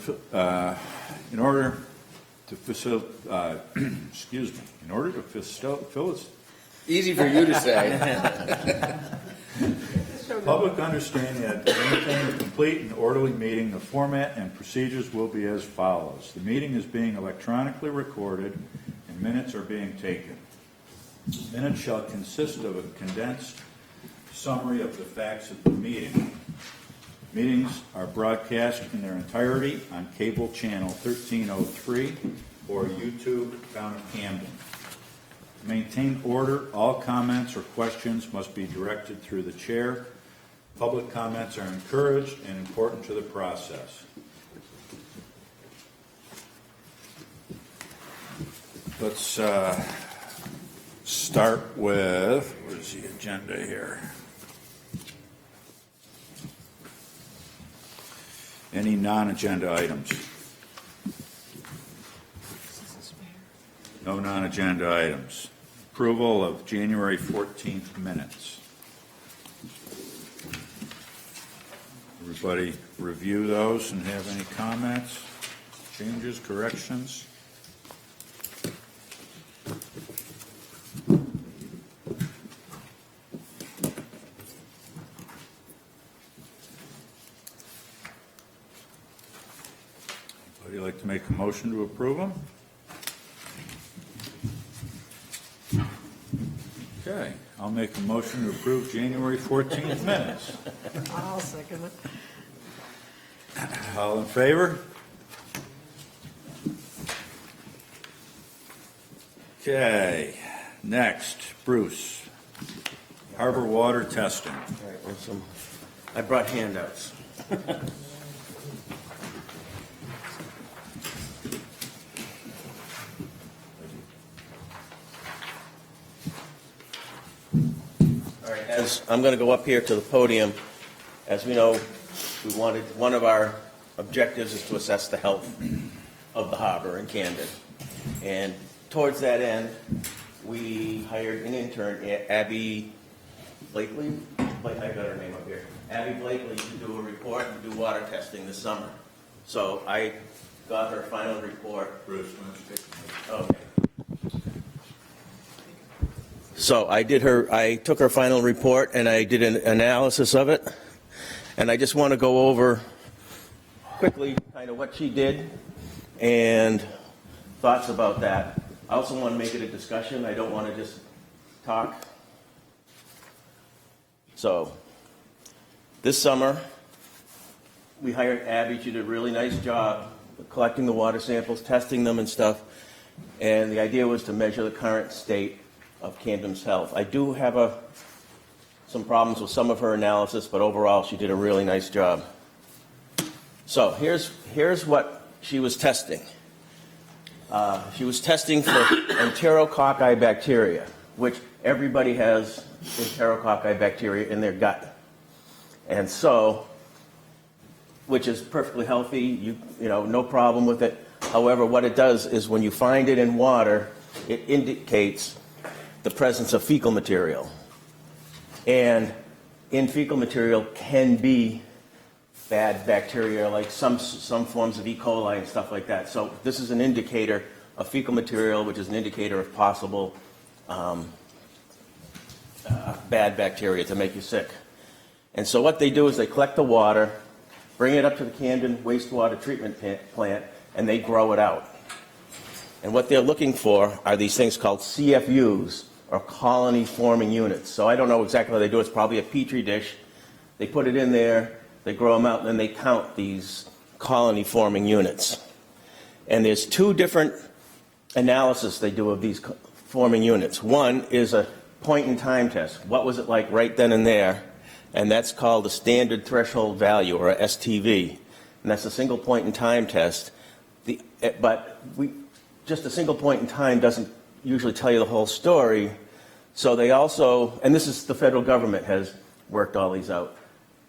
in order to facilitate, excuse me, in order to facilitate Easy for you to say. public understanding that to maintain a complete and orderly meeting, the format and procedures will be as follows. The meeting is being electronically recorded and minutes are being taken. Minutes shall consist of a condensed summary of the facts of the meeting. Meetings are broadcast in their entirety on cable channel 1303 or YouTube Town of Camden. To maintain order, all comments or questions must be directed through the chair. Public comments are encouraged and important to the process. Let's start with, where's the agenda here? Any non-agenda items? No non-agenda items. Approval of January 14th minutes. Everybody review those and have any comments, changes, corrections? Anybody like to make a motion to approve them? Okay, I'll make a motion to approve January 14th minutes. I'll second it. All in favor? Okay, next, Bruce. Harbor water testing. All right, well, I brought handouts. All right, as I'm going to go up here to the podium, as we know, one of our objectives is to assess the health of the harbor in Camden. And towards that end, we hired an intern, Abby Blakely. I got her name up here. Abby Blakely to do a report and do water testing this summer. So I got her final report. Bruce, why don't you take the mic? Okay. So I took her final report and I did an analysis of it. And I just want to go over quickly kind of what she did and thoughts about that. I also want to make it a discussion. I don't want to just talk. So this summer, we hired Abby. She did a really nice job collecting the water samples, testing them and stuff. And the idea was to measure the current state of Camden's health. I do have some problems with some of her analysis, but overall she did a really nice job. So here's what she was testing. She was testing for enterococci bacteria, which everybody has enterococci bacteria in their gut. And so, which is perfectly healthy, you know, no problem with it. However, what it does is when you find it in water, it indicates the presence of fecal material. And in fecal material can be bad bacteria, like some forms of E. coli and stuff like that. So this is an indicator of fecal material, which is an indicator of possible bad bacteria to make you sick. And so what they do is they collect the water, bring it up to the Camden wastewater treatment plant, and they grow it out. And what they're looking for are these things called CFUs, or colony forming units. So I don't know exactly how they do it. It's probably a petri dish. They put it in there, they grow them out, and then they count these colony forming units. And there's two different analysis they do of these forming units. One is a point in time test. What was it like right then and there? And that's called a standard threshold value, or a STV. And that's a single point in time test. Just a single point in time doesn't usually tell you the whole story. So they also, and this is the federal government has worked all these out.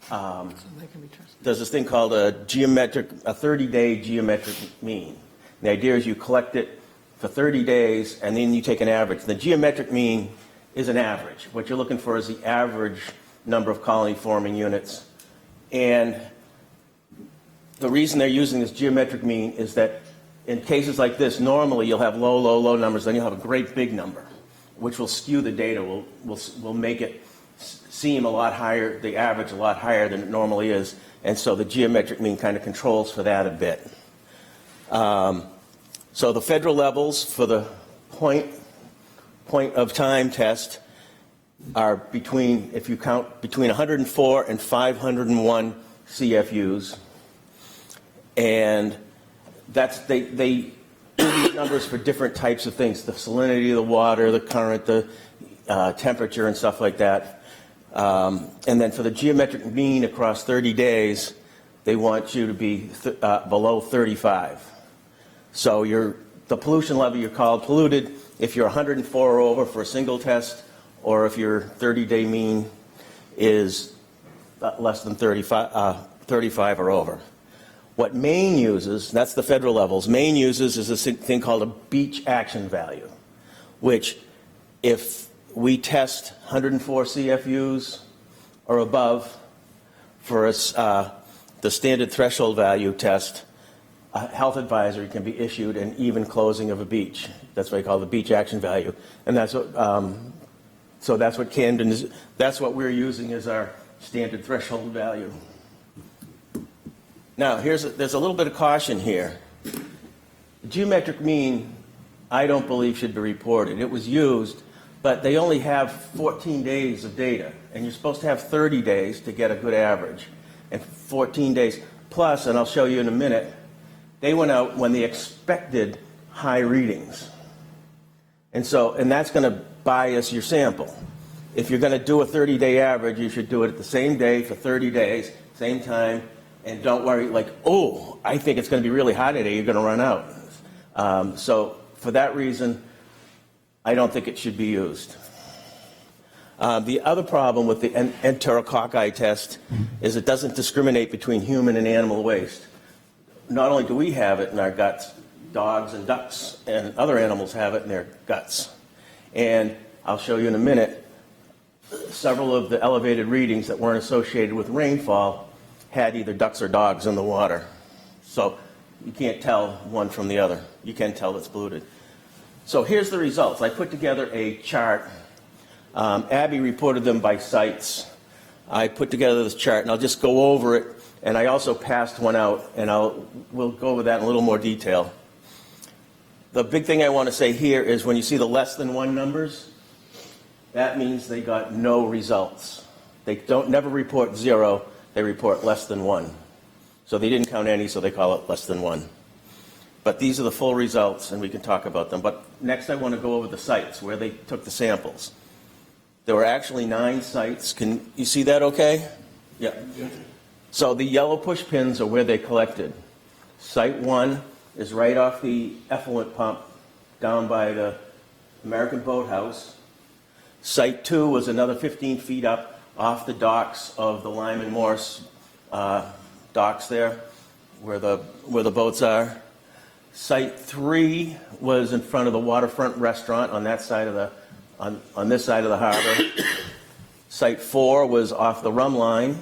So they can be trusted. There's this thing called a 30-day geometric mean. The idea is you collect it for 30 days and then you take an average. The geometric mean is an average. What you're looking for is the average number of colony forming units. And the reason they're using this geometric mean is that in cases like this, normally you'll have low, low, low numbers, then you'll have a great big number, which will skew the data, will make it seem a lot higher, the average a lot higher than it normally is, and so the geometric mean kind of controls for that a bit. So the federal levels for the point of time test are between, if you count, between 104 and 501 CFUs. And that's, they do these numbers for different types of things, the salinity of the water, the current, the temperature and stuff like that. And then for the geometric mean across 30 days, they want you to be below 35. So the pollution level you're called polluted if you're 104 or over for a single test, or if your 30-day mean is less than 35 or over. What Maine uses, that's the federal levels, Maine uses is a thing called a beach action value, which if we test 104 CFUs or above for the standard threshold value test, a health advisory can be issued an even closing of a beach. That's what they call the beach action value. And that's what, so that's what Camden is, that's what we're using as our standard threshold value. Now, there's a little bit of caution here. The geometric mean, I don't believe should be reported. It was used, but they only have 14 days of data, and you're supposed to have 30 days to get a good average. And 14 days plus, and I'll show you in a minute, they went out when they expected high readings. And that's going to bias your sample. If you're going to do a 30-day average, you should do it at the same day for 30 days, same time, and don't worry, like, oh, I think it's going to be really hot today, you're going to run out. So for that reason, I don't think it should be used. The other problem with the enterococci test is it doesn't discriminate between human and animal waste. Not only do we have it in our guts, dogs and ducks and other animals have it in their guts. And I'll show you in a minute, several of the elevated readings that weren't associated with rainfall had either ducks or dogs in the water. So you can't tell one from the other. You can tell it's polluted. So here's the results. I put together a chart. Abby reported them by sites. I put together this chart, and I'll just go over it. And I also passed one out, and we'll go over that in a little more detail. The big thing I want to say here is when you see the less than 1 numbers, that means they got no results. They never report 0, they report less than 1. So they didn't count any, so they call it less than 1. But these are the full results, and we can talk about them. But next I want to go over the sites where they took the samples. There were actually 9 sites. Can you see that okay? Yeah. So the yellow push pins are where they collected. Site 1 is right off the effluent pump down by the American Boathouse. Site 2 was another 15 feet up off the docks of the Lyman Morse docks there, where the boats are. Site 3 was in front of the waterfront restaurant on that side of the on this side of the harbor. Site 4 was off the Rum Line.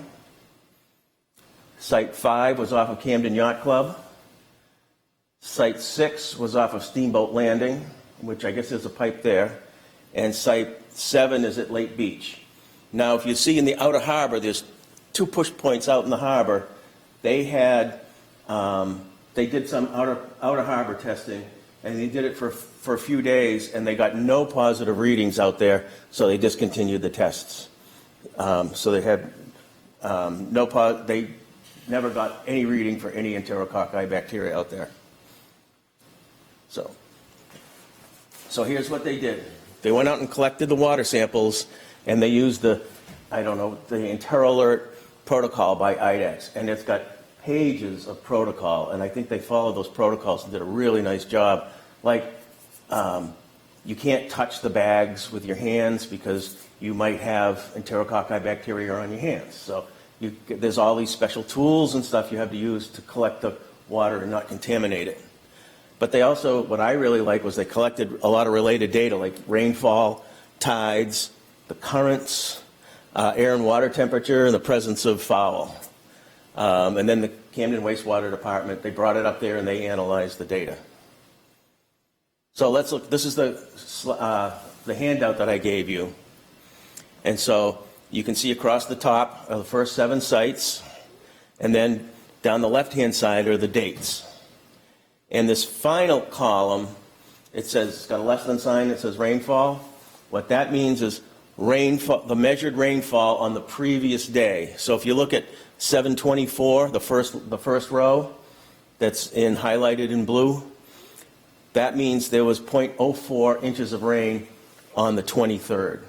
Site 5 was off of Camden Yacht Club. Site 6 was off of Steamboat Landing, which I guess there's a pipe there. And Site 7 is at Lake Beach. Now, if you see in the outer harbor, there's 2 push points out in the harbor. They had, they did some outer harbor testing, and they did it for a few days, and they got no positive readings out there, so they discontinued the tests. So they had they never got any reading for any enterococci bacteria out there. So here's what they did. They went out and collected the water samples, and they used the EnteroAlert protocol by IDEX, and it's got pages of protocol, and I think they followed those protocols and did a really nice job. Like, you can't touch the bags with your hands because you might have enterococci bacteria on your hands. So there's all these special tools and stuff you have to use to collect the water and not contaminate it. But they also, what I really like was they collected a lot of related data like rainfall, tides, the currents, air and water temperature, and the presence of foul. And then the Camden Wastewater Department. They brought it up there and they analyzed the data. So let's look. This is the handout that I gave you. And so you can see across the top are the first 7 sites, and then down the left-hand side are the dates. And this final column, it says, it's got a less than sign that says rainfall. What that means is rainfall, the measured rainfall on the previous day. So if you look at 724, the first row that's highlighted in blue, that means there was 0.04 inches of rain on the 23rd.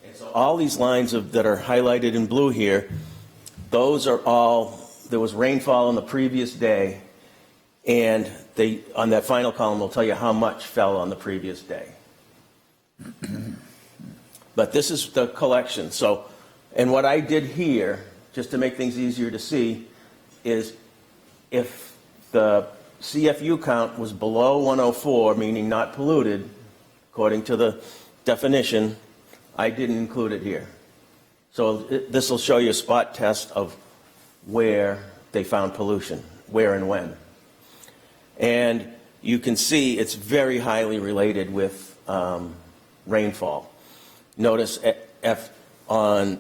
And so all these lines that are highlighted in blue here, those are all, there was rainfall on the previous day, and they, on that final column, will tell you how much fell on the previous day. But this is the collection. So, and what I did here, just to make things easier to see, is if the CFU count was below 104, meaning not polluted, according to the definition, I didn't include it here. So this will show you a spot test of where they found pollution, where and when. And you can see it's very highly related with rainfall. Notice on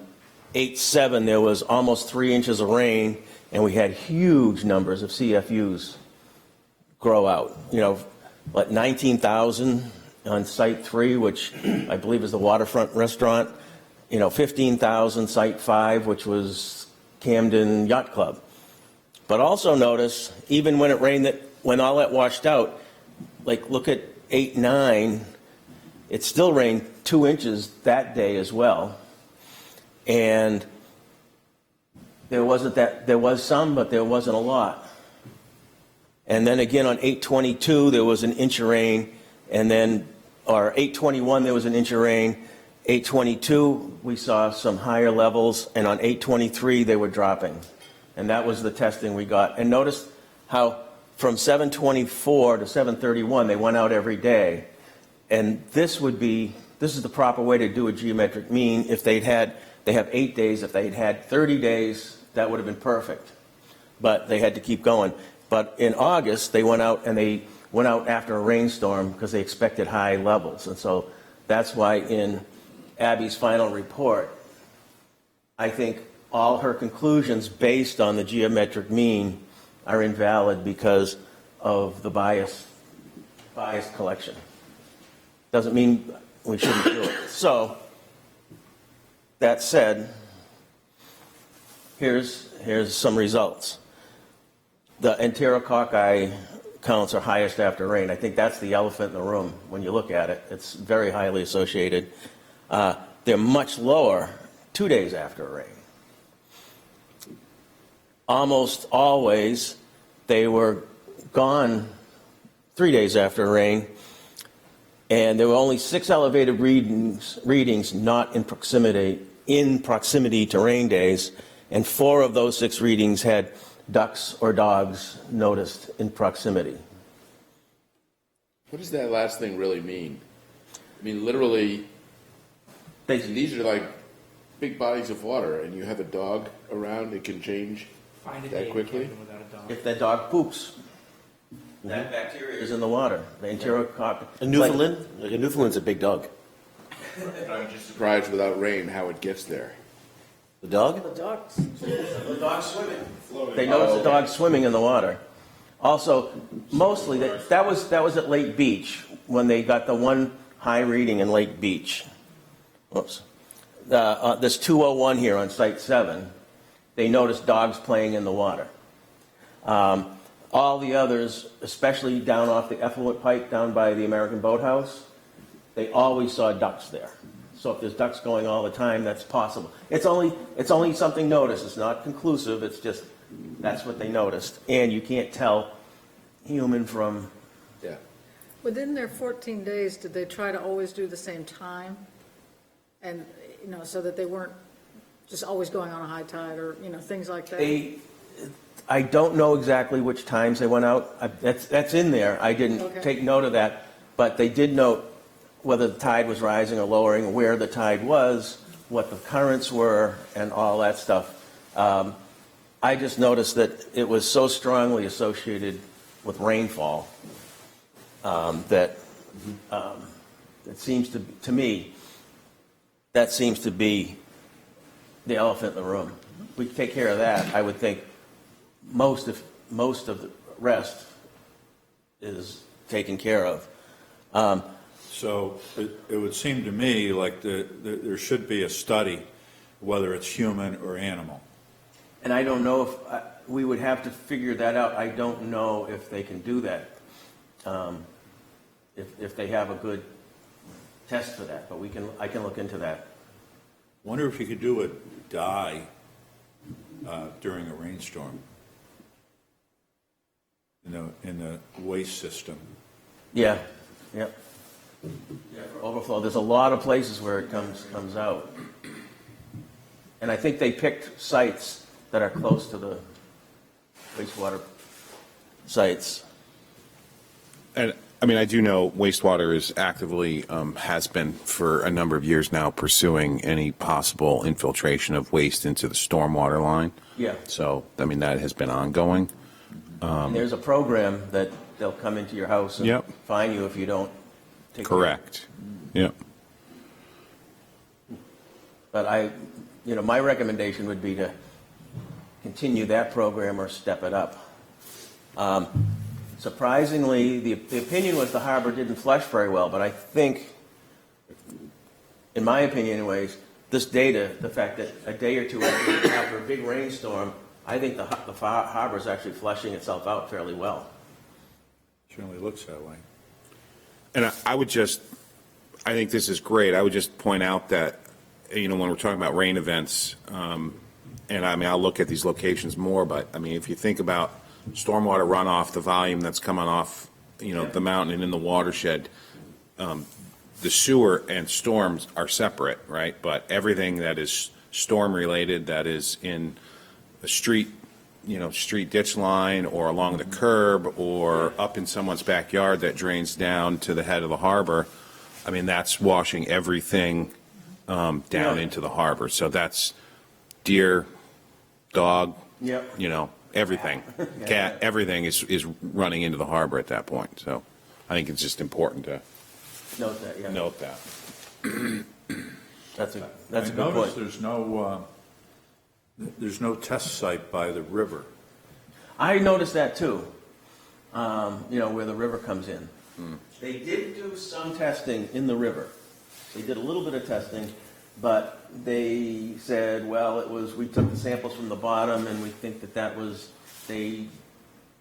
8/7 there was almost 3 inches of rain, and we had huge numbers of CFUs grow out. You know, like 19,000 on Site 3, which I believe is the waterfront restaurant. You know, 15,000 Site 5, which was Camden Yacht Club. But also notice, even when it rained, when all that washed out, like look at 8/9, it still rained 2 inches that day as well. And there was some, but there wasn't a lot. And then again on 8/22, there was an inch of rain, and then, or 8/21, there was an inch of rain. 8/22, we saw some higher levels, and on 8/23, they were dropping. And that was the testing we got. And notice how from 7/24 to 7/31, they went out every day. And this is the proper way to do a geometric mean. If they have 8 days. If they'd had 30 days, that would have been perfect. But they had to keep going. But in August, they went out, and they went out after a rainstorm because they expected high levels. And so that's why in Abby's final report, I think all her conclusions based on the geometric mean are invalid because of the biased collection. Doesn't mean we shouldn't do it. So, that said, here's some results. The enterococci counts are highest after rain. I think that's the elephant in the room when you look at it. It's very highly associated. They're much lower 2 days after rain. Almost always, they were gone 3 days after rain, and there were only 6 elevated readings not in proximity to rain days, and 4 of those 6 readings had ducks or dogs noticed in proximity. What does that last thing really mean? I mean, literally, these are like big bodies of water, and you have a dog around, it can change that quickly? If that dog poops, that bacteria is in the water. The enterococci. A Newfoundland? Like a Newfoundland's a big dog. I'm just surprised without rain how it gets there. The dog? The ducks. The dog's swimming. They noticed the dog swimming in the water. Also, mostly that was at Lake Beach when they got the one high reading in Lake Beach. Whoops. This 201 here on Site 7, they noticed dogs playing in the water. All the others, especially down off the effluent pipe down by the American Boathouse, they always saw ducks there. So if there's ducks going all the time, that's possible. It's only something noticed. It's not conclusive. It's just that's what they noticed. And you can't tell human from... Yeah. Within their 14 days, did they try to always do the same time? And, so that they weren't just always going on a high tide or, things like that? I don't know exactly which times they went out. That's in there. I didn't take note of that. But they did note whether the tide was rising or lowering, where the tide was, what the currents were, and all that stuff. I just noticed that it was so strongly associated with rainfall that it seems to me, that seems to be the elephant in the room. If we take care of that, I would think most of the rest is taken care of. So it would seem to me like there should be a study, whether it's human or animal. And I don't know if we would have to figure that out. I don't know if they can do that, if they have a good test for that. But I can look into that. Wonder if you could do a dye during a rainstorm in the waste system. Yeah, yep. Yeah, for overflow. There's a lot of places where it comes out. And I think they picked sites that are close to the wastewater sites. And I mean, I do know wastewater is actively, has been for a number of years now, pursuing any possible infiltration of waste into the stormwater line. Yeah. So, I mean, that has been ongoing. And there's a program that they'll come into your house and Yep. fine you if you don't take care. Correct. Yep. But my recommendation would be to continue that program or step it up. Surprisingly, the opinion was the harbor didn't flush very well, but I think, in my opinion anyways, this data, the fact that a day or two after a big rainstorm, I think the harbor is actually flushing itself out fairly well. Certainly looks that way. And I think this is great. I would just point out that, when we're talking about rain events, and I mean, I'll look at these locations more, but I mean, if you think about stormwater runoff, the volume that's coming off, the mountain and in the watershed, the sewer and storms are separate, right? But everything that is storm related, that is in a street, street ditch line or along the curb or up in someone's backyard that drains down to the head of the harbor, I mean, that's washing everything down into the harbor. So that's deer, dog, Yep. everything. Cat, everything is running into the harbor at that point. So I think it's just important to Note that, yeah. note that. That's a I good noticed point. there's no test site by the river. I noticed that too, where the river comes in. They did do some testing in the river. They did a little bit of testing, but they said, well, we took the samples from the bottom and we think they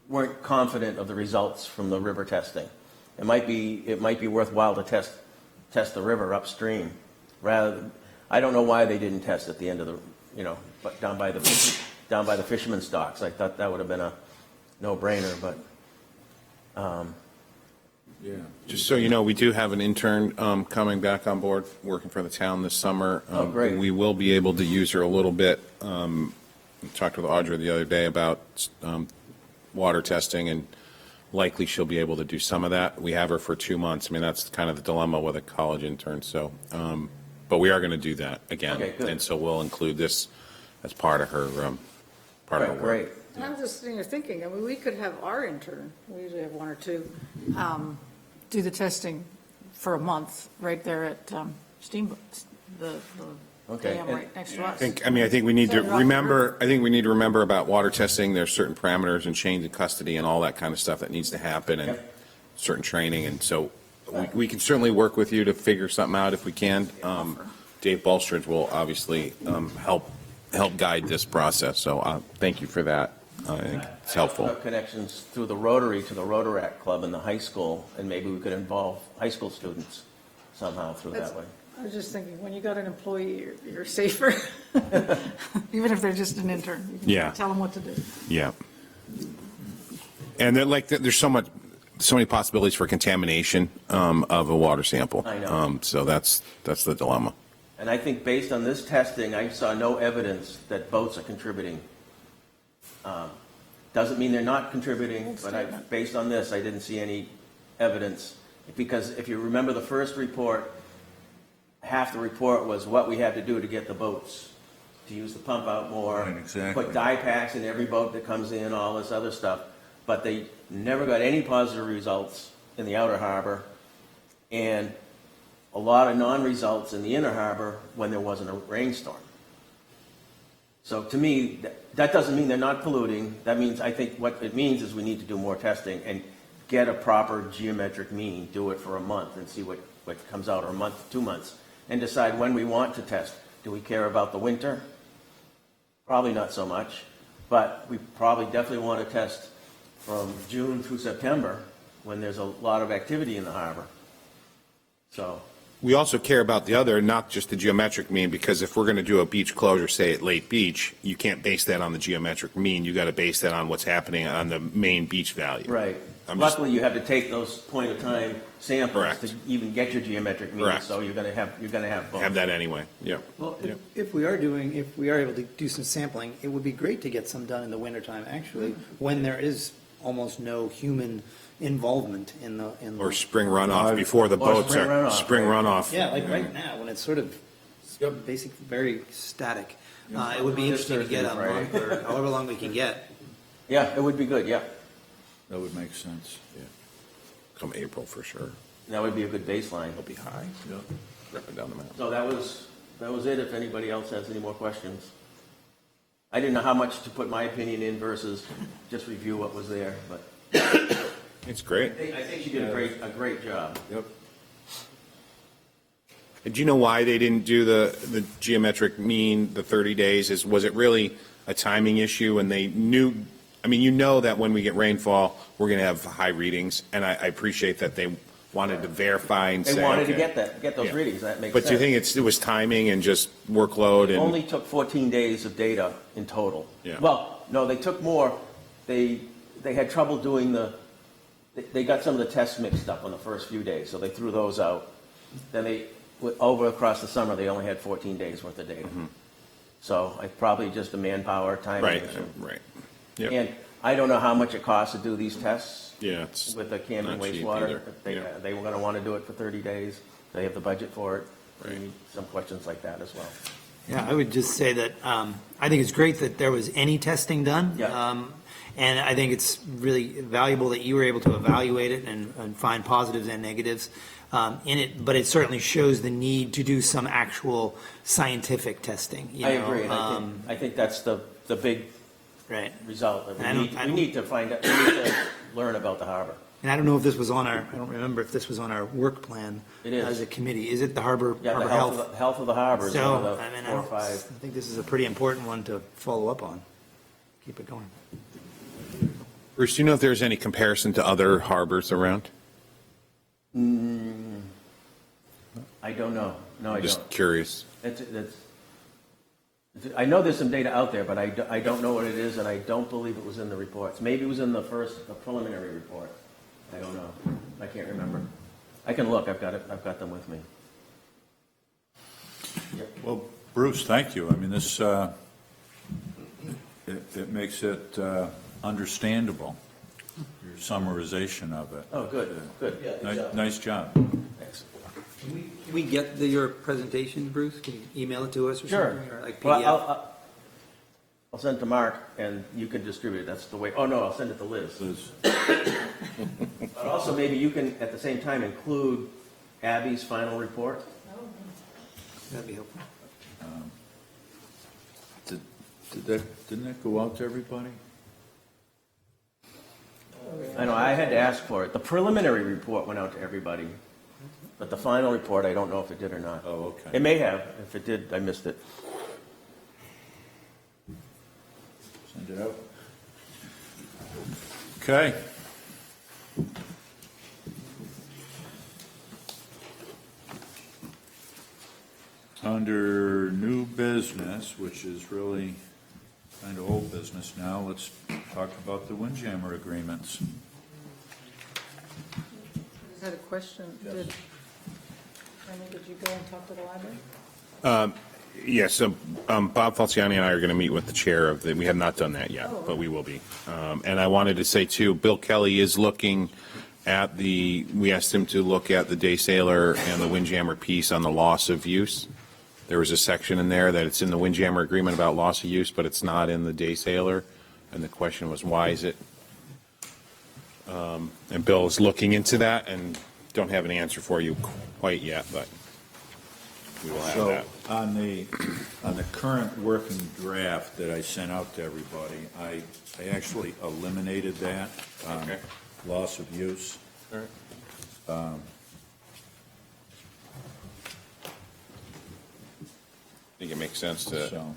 weren't confident of the results from the river testing. It might be worthwhile to test the river upstream I don't know why they didn't test at the end of the, but down by the fisherman's docks. I thought that would have been a no-brainer, but. Yeah. Just so you know, we do have an intern coming back on board, working for the town this summer. Oh, great. We will be able to use her a little bit. We talked with Audra the other day about water testing, and likely she'll be able to do some of that. We have her for 2 months. I mean, that's kind of the dilemma with a college intern. So, but we are going to do that again. Okay, good. And so we'll include this as part of her work. Great. And I'm just thinking, I mean, we could have our intern, we usually have one or two, do the testing for a month right there at Steamboat, the Okay. dam right next to us. I think we need to Set it off remember, about water testing. There's certain parameters and chains of custody and all that kind of stuff that needs to happen, and Yep. certain training. And so we can certainly work with you to figure something out if we can. Dave Bulstridge will obviously help guide this process. So thank you for that. I think it's helpful. Connections through the Rotary to the Rotaract Club in the high school, and maybe we could involve high school students somehow through that way. I was just thinking, when you got an employee, you're safer, even if they're just an intern. You can Yeah. tell them what to do. Yeah. And there's so many possibilities for contamination of a water sample. I know. So that's the dilemma. And I think based on this testing, I saw no evidence that boats are contributing. Doesn't mean they're not contributing, but based on this, I didn't see any evidence. Because if you remember the first report, half the report was what we had to do to get the boats to use the pump out more. Right, exactly. Put dye packs in every boat that comes in, all this other stuff. But they never got any positive results in the outer harbor, and a lot of non-results in the inner harbor when there wasn't a rainstorm. So to me, that doesn't mean they're not polluting. That means, I think what it means is we need to do more testing and get a proper geometric mean, do it for a month and see what comes out, or a month, 2 months, and decide when we want to test. Do we care about the winter? Probably not so much, but we probably definitely want to test from June through September when there's a lot of activity in the harbor. So. We also care about the other, not just the geometric mean, because if we're going to do a beach closure, say at Lake Beach, you can't base that on the geometric mean. You got to base that on what's happening on the main beach value. Right. I'm just- Luckily, you have to take those point of time samples Correct. to even get your geometric mean. Correct. So you're going to have both. Have that anyway, yeah. Well, if we are able to do some sampling, it would be great to get some done in the wintertime, actually, when there is almost no human involvement in the. Or spring runoff before the Or boats spring are, runoff, spring right. runoff. Yeah, like right now, when it's sort of basic, very static. It would be interesting to get a Thursday, month or however long we can get. Yeah, it would be good, yeah. That would make sense. Come April for sure. That would be a good baseline. It'll be high. Ripping down the mountain. So that was it, if anybody else has any more questions. I didn't know how much to put my opinion in versus just review what was there, but It's great. I think she did a great job. Yep. And do you know why they didn't do the geometric mean, the 30 days? Was it really a timing issue, and they knew, I mean, you know that when we get rainfall, we're going to have high readings, and I appreciate that they wanted to verify and say. They wanted to okay. get those Yeah. readings, that makes But sense. do you think it was timing and just workload It and? only took 14 days of data in total. Yeah. Well, no, they took more. They had trouble doing they got some of the tests mixed up on the first few days, so they threw those out. Then over across the summer, they only had 14 days worth of data. So it's probably just a manpower timing Right, issue. right. Yep. And I don't know how much it costs to do these tests Yeah, it's with the Camden not cheap wastewater. either. If Yeah. they were going to want to do it for 30 days. They have the budget for it. Right. We need some questions like that as well. Yeah, I would just say that I think it's great that there was any testing done. Yeah. And I think it's really valuable that you were able to evaluate it and find positives and negatives in it. But it certainly shows the need to do some actual scientific testing. I agree. I think that's the big Right. result. I don't- We need to find out, we need to learn about the harbor. And I don't know if this was on I don't remember if this was on our work plan It is. as a committee. Is it the harbor, Yeah, the harbor health of the harbor is So, one of the I mean, 4 or I 5. think this is a pretty important one to follow up on. Keep it going. Bruce, do you know if there's any comparison to other harbors around? I don't know. No, I Just don't. curious. I know there's some data out there, but I don't know what it is, and I don't believe it was in the reports. Maybe it was in the preliminary report. I don't know. I can't remember. I can look. I've got them with me. Well, Bruce, thank you. I mean, this, it makes it understandable, your summarization of it. Oh, good, good. Nice job. Thanks. Can we get your presentation, Bruce? Can you email it to us or Sure. something? Or like Well, PDF? I'll send it to Mark, and you can distribute it. That's the way. Oh, no, I'll send it to Liz. Liz. But also, maybe you can, at the same time, include Abby's final report. That'd be helpful. Didn't that go out to everybody? I know, I had to ask for it. The preliminary report went out to everybody, but the final report, I don't know if it did or not. Oh, okay. It may have. If it did, I missed it. Send it out. Okay. Under new business, which is really kind of old business now, let's talk about the Windjammer agreements. I had a question. Did you go and talk to the library? Yes, so Bob Falciani and I are going to meet with the chair of the, we have not done that yet, but we will be. And I wanted to say too, Bill Kelly is looking at we asked him to look at the Day Sailor and the Windjammer piece on the loss of use. there was a section in there that it's in the Windjammer agreement about loss of use, but it's not in the day sailor. And the question was, why is it? And Bill is looking into that and don't have an answer for you quite yet, but we will have So that. on the current working draft that I sent out to everybody, I actually eliminated that, Okay. loss of use. All right. I think it makes sense to So,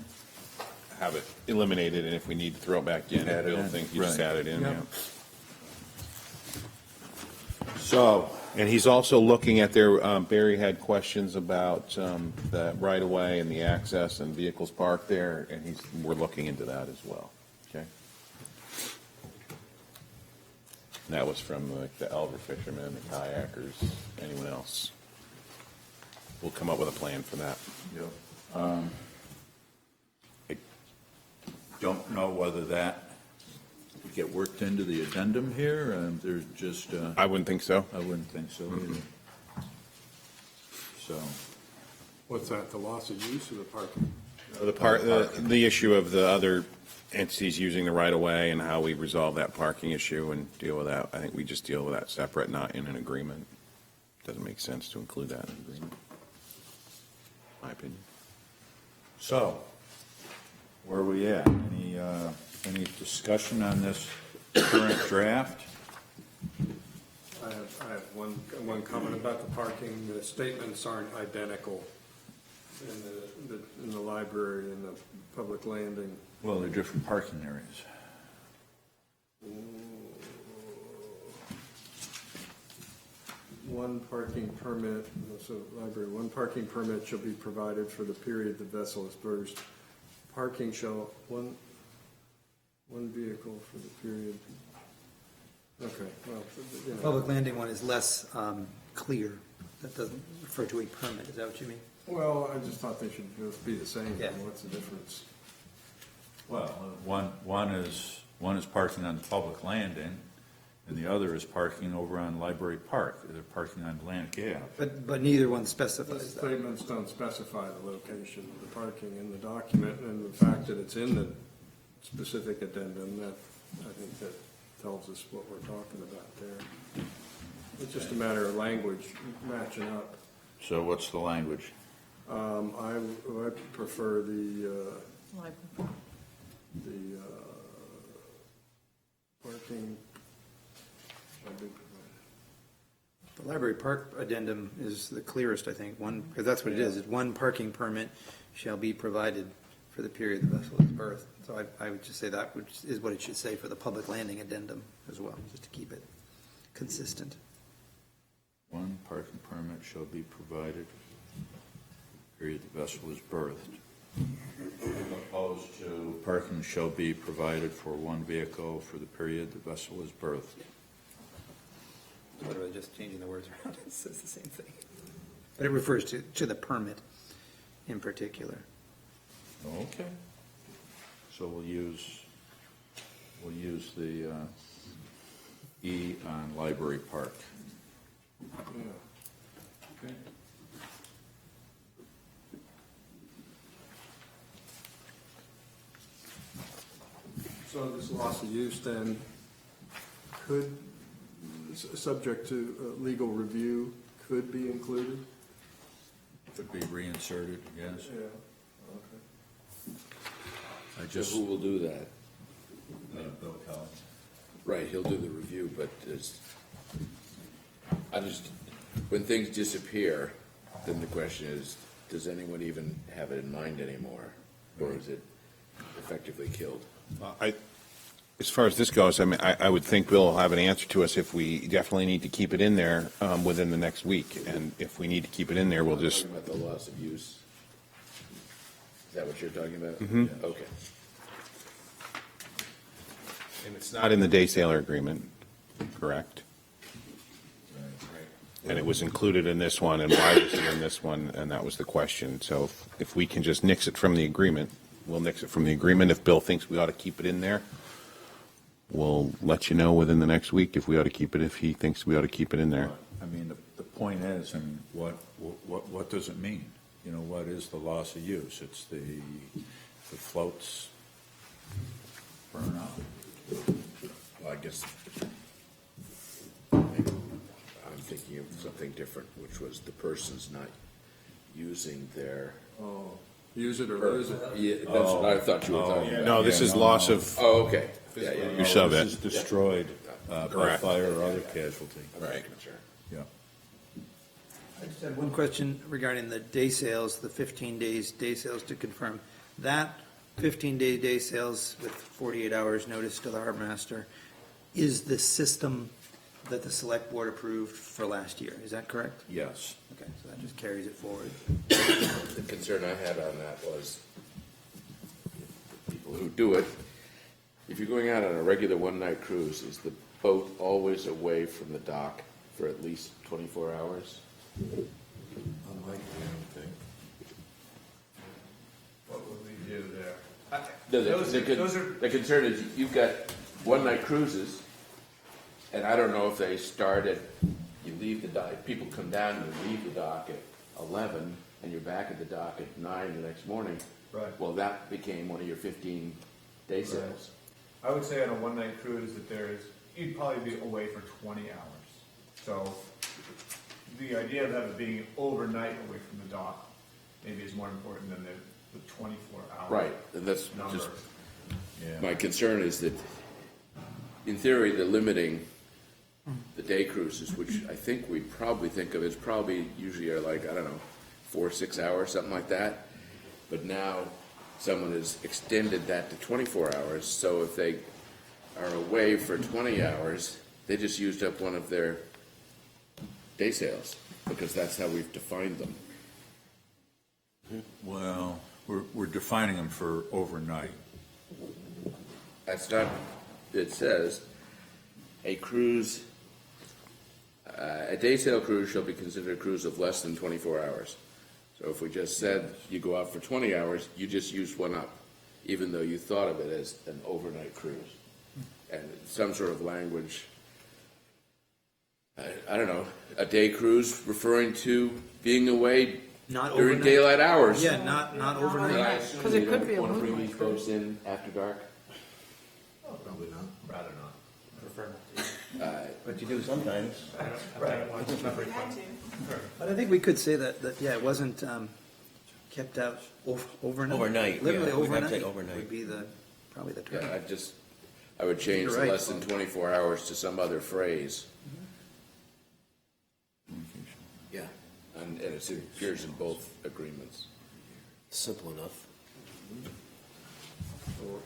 have it eliminated, and if we need to throw it back in, Add it Bill in. thinks you just Right. add it in, Yeah. yeah. so, And he's also looking at their, Barry had questions about the right-of-way and the access and vehicles parked there, and we're looking into that as well, okay? And that was from like the Elver fishermen, the kayakers, anyone else. We'll come up with a plan for that. I don't know whether that would get worked into the addendum here, there's just, I wouldn't think so. I wouldn't think so either. So, What's that, the loss of use or the parking? The issue of the other entities using the right-of-way and how we resolve that parking issue and deal with that, I think we just deal with that separate, not in an agreement. Doesn't make sense to include that in an agreement, my opinion. so, where are we at? Any discussion on this current draft? I have one comment about the parking. The statements aren't identical in the library and the public landing. Well, they're different parking areas. One parking permit, so library, one parking permit shall be provided for the period the vessel is berthed. Parking shall, one vehicle for the period. Okay, well, you know. Public landing one is less clear. That doesn't refer to a permit. Is that what you mean? Well, I just thought they should both be the same. Yeah. What's the difference? Well, one is parking on the public landing, and the other is parking over on Library Park. They're parking on Atlantic Ave. But neither one The specifies that. statements don't specify the location of the parking in the document, and the fact that it's in the specific addendum, that, I think that tells us what we're talking about there. It's just a matter of language matching up. So what's the language? I prefer the parking shall be provided. The library park addendum is the clearest, I think. One, because that's what it is. It's one parking permit shall be provided for the period the vessel is berthed. So I would just say that is what it should say for the public landing addendum as well, just to keep it consistent. One parking permit shall be provided, period the vessel is berthed. Opposed to parking shall be provided for one vehicle for the period the vessel is berthed. Literally just changing the words around. It says the same thing. But it refers to the permit in particular. Okay. So we'll use the E on Library Park. Yeah. Okay. So this loss of use then could, subject to legal review, could be included? Could be reinserted, yes. Yeah. I So just, who will do that? Bill Collins. Right, he'll do the review, but when things disappear, then the question is, does anyone even have it in mind anymore? Or is it effectively killed? As far as this goes, I mean, I would think Bill will have an answer to us if we definitely need to keep it in there within the next week. And if we need to keep it in there, we'll just, Talking about the loss of use? Is that what you're talking about? Mhm. Yeah, okay. and it's not in the day sailor agreement, correct? And it was included in this one, and why was it in this one? And that was the question. So if we can just nix it from the agreement, we'll nix it from the agreement. If Bill thinks we ought to keep it in there, we'll let you know within the next week if we ought to keep it, if he thinks we ought to keep it in there. I mean, the point is, I mean, what does it mean? what is the loss of use? It's the floats burn out. Well, I guess maybe I'm thinking of something different, which was the person's not using their. Oh, use it or lose it. Yeah, that's what I thought you were talking about. No, this is loss of Oh, okay. Yeah, yeah. use of This is it. destroyed by Correct. fire or other casualty. Right. Sure. Yeah. I just had one question regarding the day sales, the 15 days day sales to confirm. That 15-day day sales with 48 hours notice to the harbor master is the system that the select board approved for last year. Is that correct? Yes. Okay, so that just carries it forward. The concern I had on that was people who do it, if you're going out on a regular one-night cruise, is the boat always away from the dock for at least 24 hours? Unlikely, I don't think. What would we do there? The concern is you've got one-night cruises, and I don't know if they start at, you leave the dock, people come down and leave the dock at 11, and you're back at the dock at 9 the next morning. Right. Well, that became one of your 15-day sales. I would say on a one-night cruise that you'd probably be away for 20 hours. So the idea of that being overnight away from the dock maybe is more important than the 24-hour Right, and that's number. just, Yeah. my concern is that, in theory, they're limiting the day cruises, which I think we probably think of as probably usually are like, I don't know, 4 or 6 hours, something like that. But now someone has extended that to 24 hours, so if they are away for 20 hours, they just used up one of their day sales, because that's how we've defined them. Well, we're defining them for overnight. That's not, it says, a cruise, a day sail cruise shall be considered a cruise of less than 24 hours. So if we just said you go out for 20 hours, you just used one up, even though you thought of it as an overnight cruise. And some sort of language, I don't know, a day cruise referring to being away Not during overnight. daylight hours. Yeah, not overnight. Because it could be a One of movie. these goes in after dark. Probably not. Rather not. But you do sometimes. But I think we could say that yeah, it wasn't kept out overnight. Overnight, Literally yeah, we'd have to overnight say overnight. would be probably the term. Yeah, I would change You're the right. less than 24 hours to some other phrase. Yeah. And it appears in both agreements. Simple enough.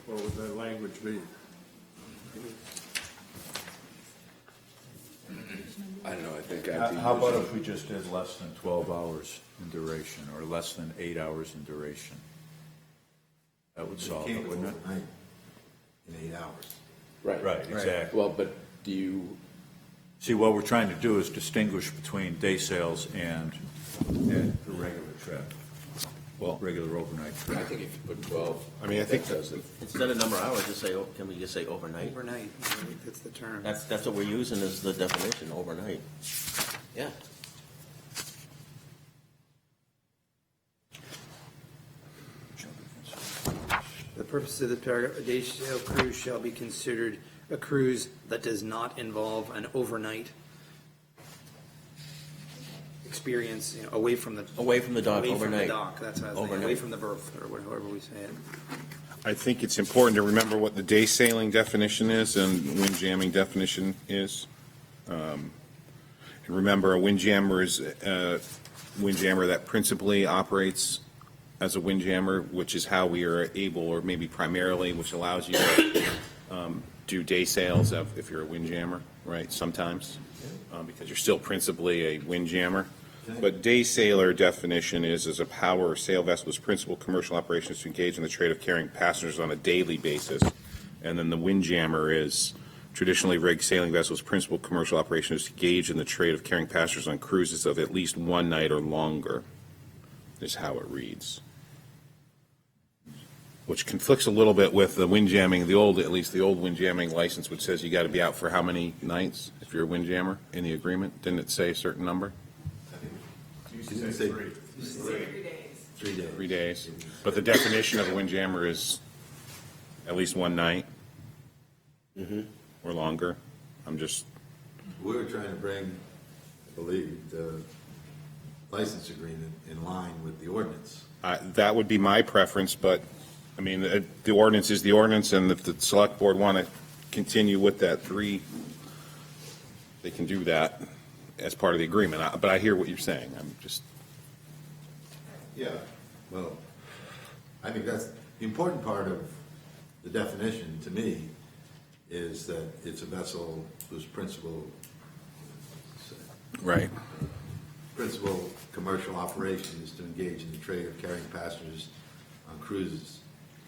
What would that language be? I don't know, I think I'd be How about using- if we just did less than 12 hours in duration, or less than 8 hours in duration? That would solve it, wouldn't it? Overnight, in 8 hours. Right. Exactly. Well, but do you, See, what we're trying to do is distinguish between day sales and the regular trip. Well- Regular overnight I trip. think if you put 12. I mean, I think that does it. Instead of number of hours, just say, can we just say overnight? Overnight, I think that's the term. That's what we're using as the definition, overnight. Yeah. The purpose of the paragraph, a day sail cruise shall be considered a cruise that does not involve an overnight experience, away from the. Away from the dock, Away from the overnight. dock, that's how I was thinking, Overnight. away from the berth, or however we say it. I think it's important to remember what the day sailing definition is and windjamming definition is. And remember, a windjammer is a windjammer that principally operates as a windjammer, which is how we are able, or maybe primarily, which allows you to do day sails if you're a windjammer, right, sometimes, because you're still principally a windjammer. But day sailor definition is as a power or sail vessel's principal commercial operations to engage in the trade of carrying passengers on a daily basis. And then the windjammer is traditionally rigged sailing vessels' principal commercial operation is to engage in the trade of carrying passengers on cruises of at least one night or longer, is how it reads. Which conflicts a little bit with the windjamming, at least the old windjamming license, which says you got to be out for how many nights if you're a windjammer in the agreement? Didn't it say a certain number? You used to say 3. 3 days. 3 days. But the definition of a windjammer is at least one night or longer. I'm just, We were trying to bring, I believe, the license agreement in line with the ordinance. that would be my preference, but, I mean, the ordinance is the ordinance, and if the select board want to continue with that 3, they can do that as part of the agreement. But I hear what you're saying. I'm just, Yeah, well, I think that's, the important part of the definition to me is that it's a vessel whose principal commercial operation is to engage in the trade of carrying passengers on cruises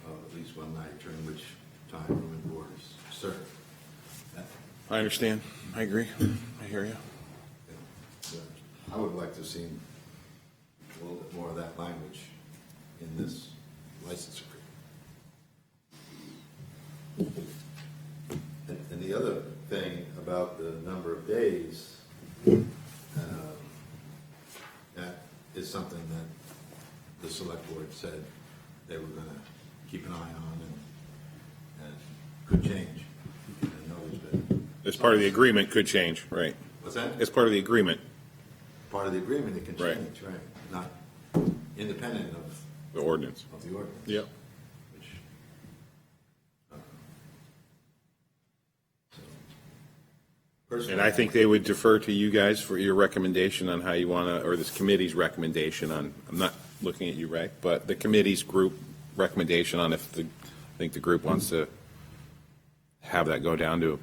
at least one night, during which time room and board is served. I understand. I agree. I hear you. I would like to see a little bit more of that language in this license agreement. And the other thing about the number of days, that is something that the select board said they were going to keep an eye on and could change. I know there's been. As part of the agreement, could change, right? What's that? As part of the agreement, Part of the agreement, it can Right. change, right? Not independent of the ordinance. the ordinance. Yep. Which, so, personally, And I think they would defer to you guys for your recommendation on how you want to, or this committee's recommendation on, I'm not looking at you, Ray, but the committee's group recommendation on if I think the group wants to have that go down to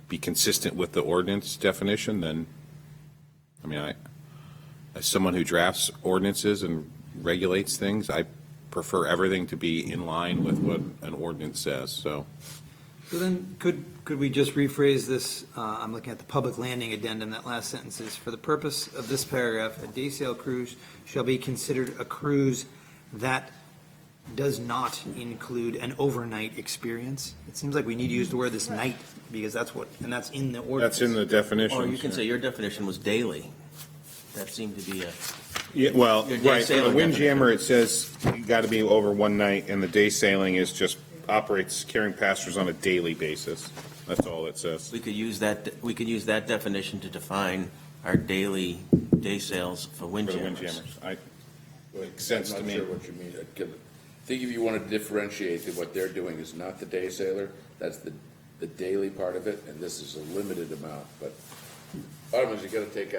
be consistent with the ordinance definition, then, I mean, as someone who drafts ordinances and regulates things, I prefer everything to be in line with what an ordinance says, so. So then, could we just rephrase this? I'm looking at the public landing addendum, that last sentence is, for the purpose of this paragraph, a day sail cruise shall be considered a cruise that does not include an overnight experience. It seems like we need to use the word this night, because that's what, and that's in the ordinance. That's in the definition. Or you can say your definition was daily. That seemed to be a, Yeah, well, Your day right, for the sailing windjammer, it says you got to be over one night, and the day sailing is just operates carrying passengers on a daily basis. That's all it says. we could use that definition to define our daily day sails for For the windjammers. windjammers. Makes sense to I'm me. not sure what you mean. I think if you want to differentiate that what they're doing is not the day sailor, that's the daily part of it, and this is a limited amount, but otherwise you gotta take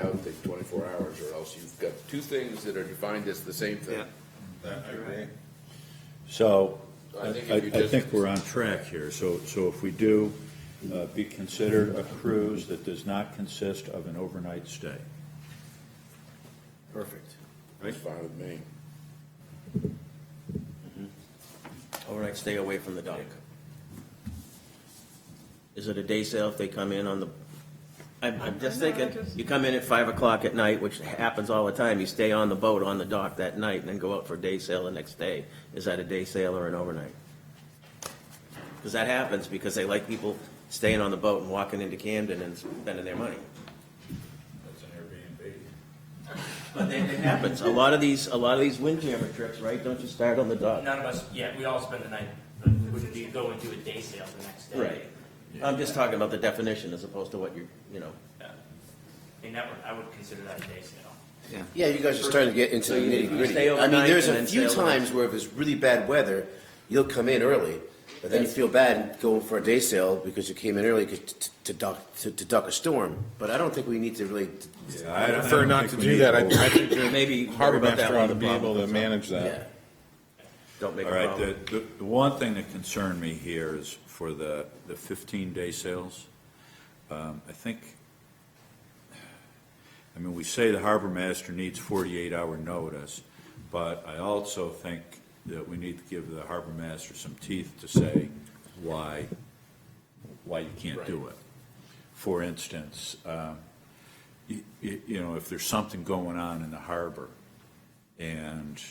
24 hours, or else you've got two things that are defined as the same thing. So, I think I if you just- think we're on track here. So if we do be considered a cruise that does not consist of an overnight stay. Perfect. That's fine with me. Overnight stay away from the dock. Is it a day sail if they come in on the, I'm just thinking, you come in at 5 o'clock at night, which happens all the time, you stay on the boat on the dock that night and then go out for a day sail the next day. Is that a day sail or an overnight? Because that happens because they like people staying on the boat and walking into Camden and spending their money. That's an Airbnb. But it happens. A lot of these windjammer trips, right, don't you start on the dock? None of us, yeah, we all spend the night, would be going to a day sail the next day. Right. I'm just talking about the definition as opposed to what you're, Yeah. I mean, I would consider that a day sail. Yeah, you guys are starting to get into the you nitty stay gritty. I mean, overnight there's and a then few sail the times next- where if it's really bad weather, you'll come in early, but then you feel bad and go for a day sail because you came in early to duck a storm. But I don't think we need to really. I prefer not to do that. I think the Maybe harbor worry about that master when ought to the be able problem to comes up. manage that. Yeah. Don't make All a right, problem. the one thing that concerned me here is for the 15-day sales. I think, we say the harbor master needs 48-hour notice, but I also think that we need to give the harbor master some teeth to say why you can't do it. For instance, if there's something going on in the harbor and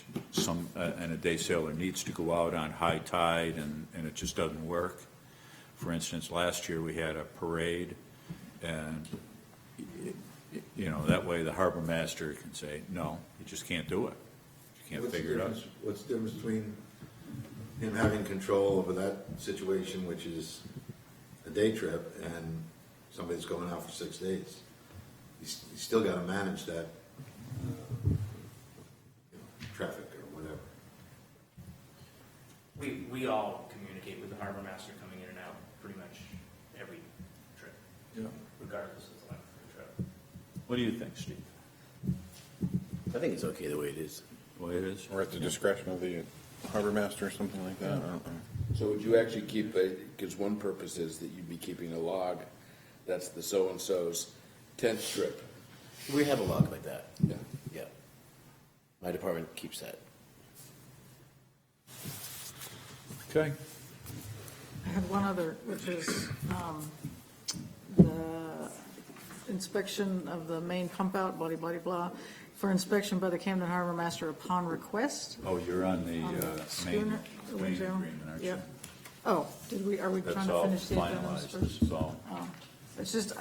and a day sailor needs to go out on high tide and it just doesn't work. For instance, last year we had a parade, and that way the harbor master can say, no, you just can't do it. You can't What's the figure it out. difference- What's the difference between him having control over that situation, which is a day trip, and somebody's going out for 6 days? He's still got to manage that traffic or whatever. We all communicate with the harbor master coming in and out pretty much every trip, regardless of the length of the trip. What do you think, Steve? I think it's okay the way it is. The way it is? Or at the discretion of the harbor master or something like that, I don't know. So would you actually keep, because one purpose is that you'd be keeping a log, that's the so-and-so's 10th trip. We have a log like that. Yeah. Yeah. My department keeps that. Okay. I had one other, which is the inspection of the main pump out, blah, blah, blah, for inspection by the Camden Harbor Master upon request. Oh, you're on the On the main schooner, the main Windjammer? agreement, aren't you? Yep. Oh, are we trying That's to all finish the addendums finalized, first? this is all. Oh, it's just,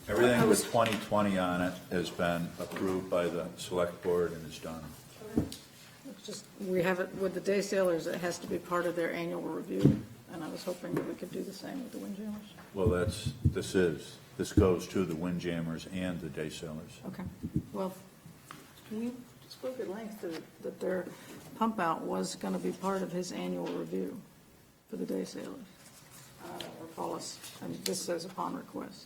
Everything I with was- 2020 on it has been approved by the select board and is done. it's just, we have it with the day sailors, it has to be part of their annual review, and I was hoping that we could do the same with the Windjammers. Well, this goes to the Windjammers and the day sailors. Okay, well, we spoke at length that their pump out was going to be part of his annual review for the day sailors. Or Paulus, and this says upon request.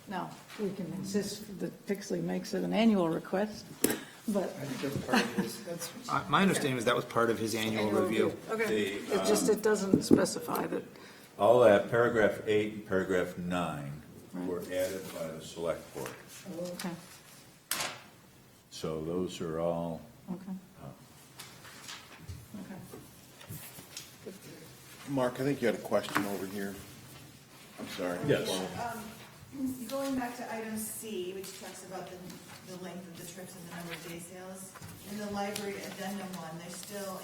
Now, we can insist that Pixley makes it an annual request, but. My understanding was that was part of his annual review. Okay, it just, it doesn't specify that, All that, paragraph 8 and paragraph 9 Right. were added by the select board. okay, So those are all, okay. Okay. Mark, I think you had a question over here. I'm sorry. Yes. Going back to item C, which talks about the length of the trips and the number of day sales, in the library addendum one, there's still,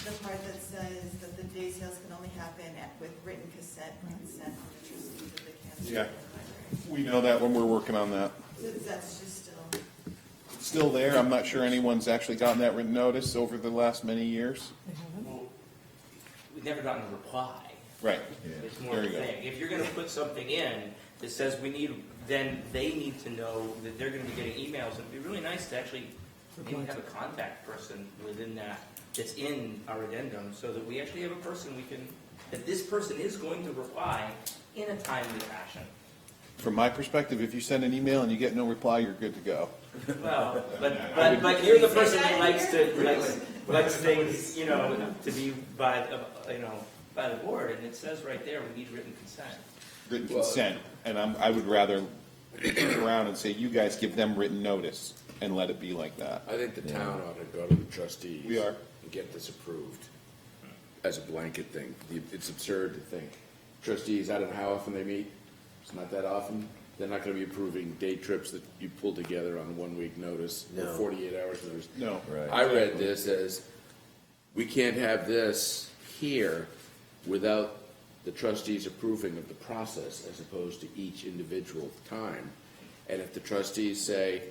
the part that says that the day sales can only happen with written consent from the trustees of the Kansas Yeah. Library. We know that when we're working on that. That's just still, It's still there. I'm not sure anyone's actually gotten that written notice over the last many years. Well, we've never gotten a reply. Right. It's more There of you a go. thing. If you're gonna put something in that says we need, then they need to know that they're gonna be getting emails. It'd be really nice to actually maybe have a contact person within that's in our addendum, so that we actually have a person that this person is going to reply in a timely fashion. From my perspective, if you send an email and you get no reply, you're good to go. Well, but you're the person that likes things, to be by the board, and it says right there, we need written consent. Written consent, and I would rather turn around and say, you guys give them written notice and let it be like that. I think the town ought to go to the trustees. We are. And get this approved as a blanket thing. It's absurd to think. Trustees, I don't know how often they meet. It's not that often. They're not gonna be approving day trips that you pull together on 1 week notice or No. 48 hours notice. No. Right. I read this as, we can't have this here without the trustees approving of the process as opposed to each individual time. And if the trustees say,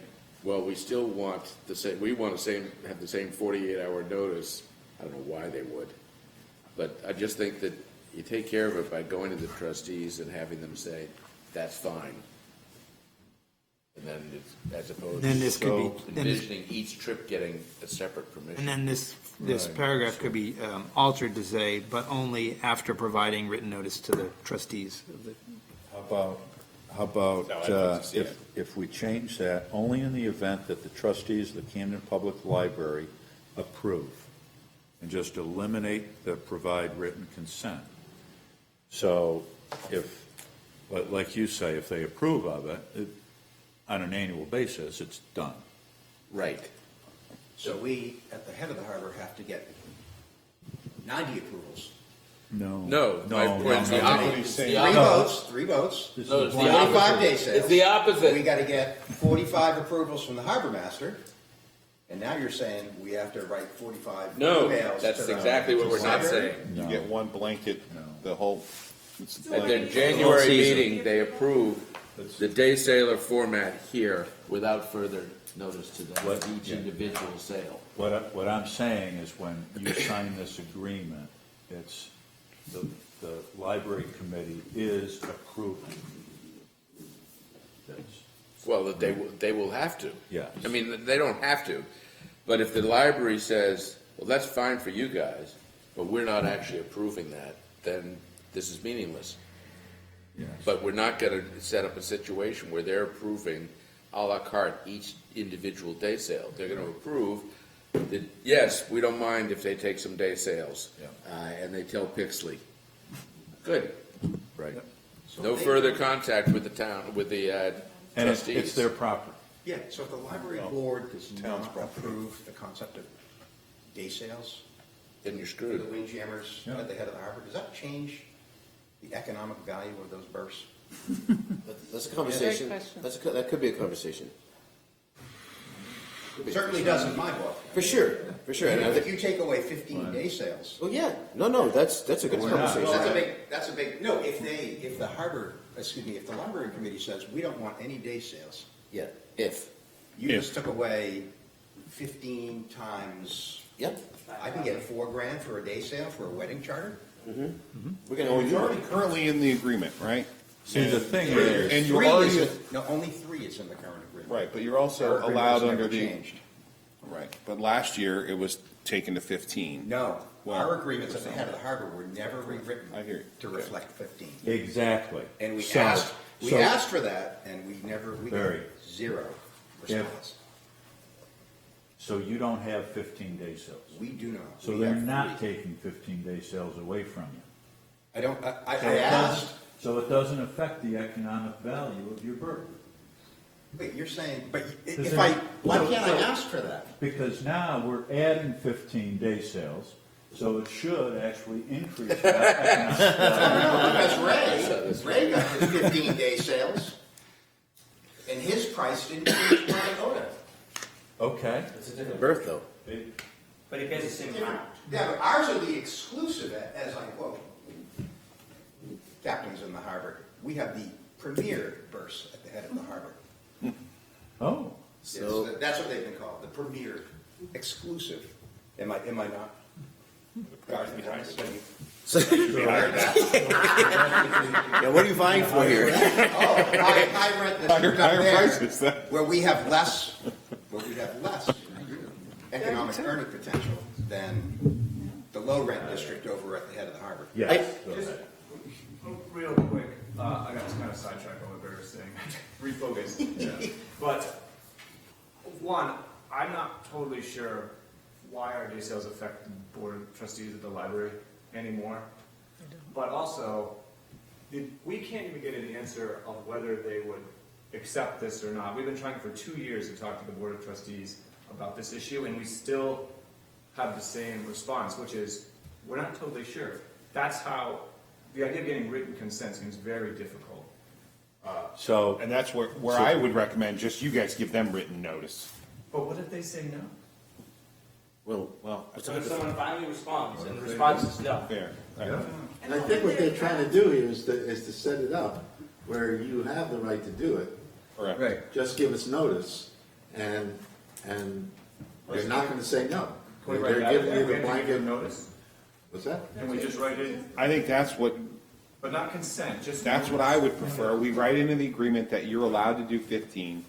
well, we still want have the same 48-hour notice, I don't know why they would. But I just think that you take care of it by going to the trustees and having them say, that's fine. And then it's, as opposed Then this could to be- then this- envisioning each trip getting a separate permission. And then this paragraph could be altered to say, but only after providing written notice to the trustees of the. How about No, I'd like to see if we change that, only in the event that the trustees of the Camden Public Library approve, and just eliminate the provide written consent. So if, like you say, if they approve of it, on an annual basis, it's done. Right. So we, at the head of the harbor, have to get 90 approvals. No. No, my point's the no. opposite. Three votes, This No, is it's the 45 opposite. day sales. It's the opposite. We gotta get 45 approvals from the harbor master, and now you're saying we have to write 45 No, emails that's to the exactly what we're not library? saying. You get one blanket, the whole. At their Well, January season. meeting, they approve the day sailor format here without further notice to them, What- each individual sale. What I'm saying is when you sign this agreement, it's, the library committee is approving this. Well, that they will have to. Yes. I mean, they don't have to, but if the library says, well, that's fine for you guys, but we're not actually approving that, then this is meaningless. Yes. But we're not gonna set up a situation where they're approving à la carte each individual day sale. They're gonna approve that, yes, we don't mind if they take some day sales. And they tell Pixley, good. Right. No further contact with the town, with the And it's trustees. their property. Yeah, so if the library board does not approve the concept of day sales Then you're for the screwed. windjammers at the head of the harbor, does that change the economic value of those berths? That's a conversation. Great question. That could be a conversation. Certainly does in my book. For sure, for sure. And I If think, you take away 15 day sales. well, yeah, no, that's a good We're not. conversation. That's a big, no, if the harbor, excuse me, if the library committee says, we don't want any day sales, Yeah, if. you just took away 15 times, Yep. I can get $4,000 for a day sale for a wedding charter? We're gonna only It's already currently in the agreement, right? See, the thing And is, you're Three already, is, no, only 3 is in the current agreement. right, but you're also Our agreement allowed has under never the, changed. right, but last year it was taken to 15. No, Well, our agreements at the head of the harbor were never rewritten I hear you. to reflect 15. exactly. And we So- asked so- for that, and we got Very. 0 response. So you don't have 15-day sales. We do not. So We they're have not 3. taking 15-day sales away from you. I don't, I So it asked, doesn't- So it doesn't affect the economic value of your bird. but you're saying, but Does if it- why so- can't I so- ask for that? Because now we're adding 15-day sales, so it should actually increase that economic value. Because Ray got his 15-day sales, and his price didn't change what I owed him. Okay. It's a different birth, though. But it pays the same amount. Yeah, but ours are the exclusive, as I quote, captains in the harbor. We have the premier berths at the head of the harbor. Oh, So- Yes, that's what they've been called, the premier exclusive. Am I not? Yeah, what are you vying for here? High rent that's Higher- up higher there, prices, that- where we have less economic earning potential than the low rent district over at the head of the harbor. yes. Just real quick, I got kind of sidetracked on what Barry was saying, refocus. But, one, I'm not totally sure why our day sales affect the board of trustees at the library anymore. But also, we can't even get an answer of whether they would accept this or not. We've been trying for 2 years to talk to the board of trustees about this issue, and we still have the same response, which is, we're not totally sure. That's how, the idea of getting written consent seems very difficult. So, And that's where I would recommend just you guys give them written notice. But what if they say no? Well, So if someone finally responds, and the response is no. Fair. And I think what they're trying to do here is to set it up where you have the right to do it. Correct. Just give us notice, and they're not gonna say no. Can we write They're that giving in you there? the We have to give blanket, notice? what's that? Can we just write in, I think that's what, but not consent, just. that's what I would prefer. We write into the agreement that you're allowed to do 15,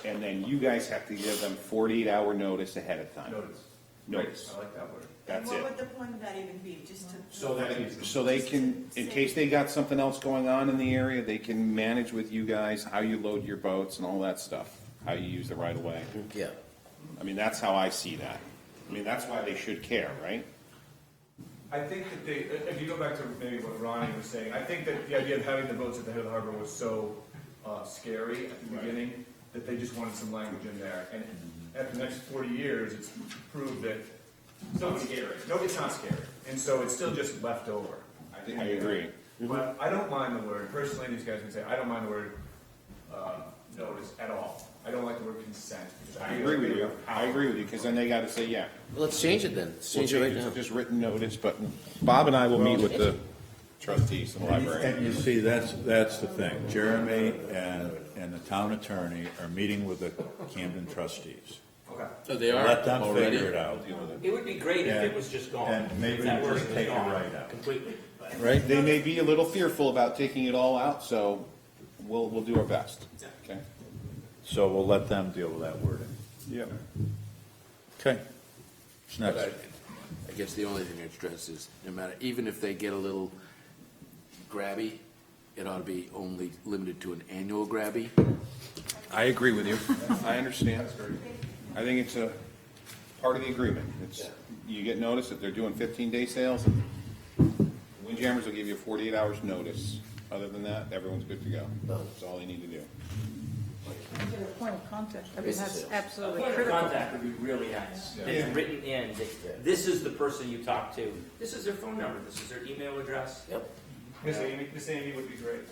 and then you guys have to give them 48-hour notice ahead of time. Notice. Notice. I like that word. That's What it. would the point of that even be, just to? So they can, in case they got something else going on in the area, they can manage with you guys how you load your boats and all that stuff, how you use the right of way. yeah. I mean, that's how I see that. I mean, that's why they should care, right? I think that they, if you go back to maybe what Ronnie was saying, I think that the idea of having the boats at the head of the harbor was so scary at the beginning that they just wanted some language in there. And after the next 40 years, it's proved that it's not scary. No, it's not scary. And so it's still just left over. I agree. But I don't mind the word, personally, these guys can say, I don't mind the word notice at all. I don't like the word consent. because I agree with you. I agree with you, because then they gotta say, yeah. Well, let's change it then. Let's change it right now. Just written notice, but Bob and I will meet with the trustees of the library. And you see, that's the thing. Jeremy and the town attorney are meeting with the Camden trustees. Okay. So they are Let them already? figure it out. It would be great if And- it was just gone. and maybe If that just wording was take it gone right out. completely. Right, they may be a little fearful about taking it all out, so we'll do our best. Okay? So we'll let them deal with that wording. Yep. Okay. What's But next? I guess the only thing I'd stress is, no matter, even if they get a little grabby, it ought to be only limited to an annual grabby. I agree with you. I understand. I think it's a part of the agreement. It's, you get notice that they're doing 15-day sales, and Windjammers will give you 48 hours notice. Other than that, everyone's good to go. That's all you need to do. Get a point of contact. I mean, that's A absolutely point of critical. contact would be really nice. That's written in, that this is the person you talk to. This is their phone number, this is their email address. Yep. Miss Amy would be great.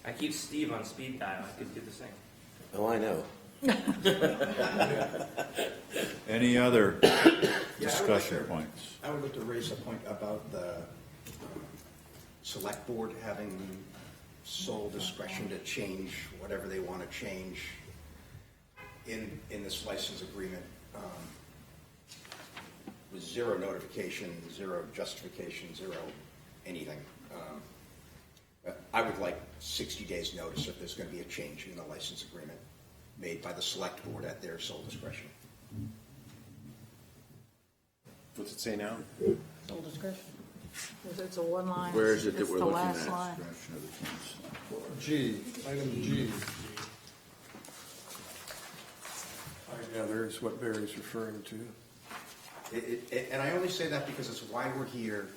I keep Steve on speed dial, I could do the same. Oh, I know. Any other discussion points? I would like to raise a point about the select board having sole discretion to change whatever they want to change in this license agreement, with zero notification, zero justification, zero anything. I would like 60 days notice if there's going to be a change in the license agreement made by the select board at their sole discretion. What's it say now? Sole discretion. It's a one line. Where is it that it's we're the looking last at? line. G, item G. I gather is what Barry's referring to. And I only say that because it's why we're here.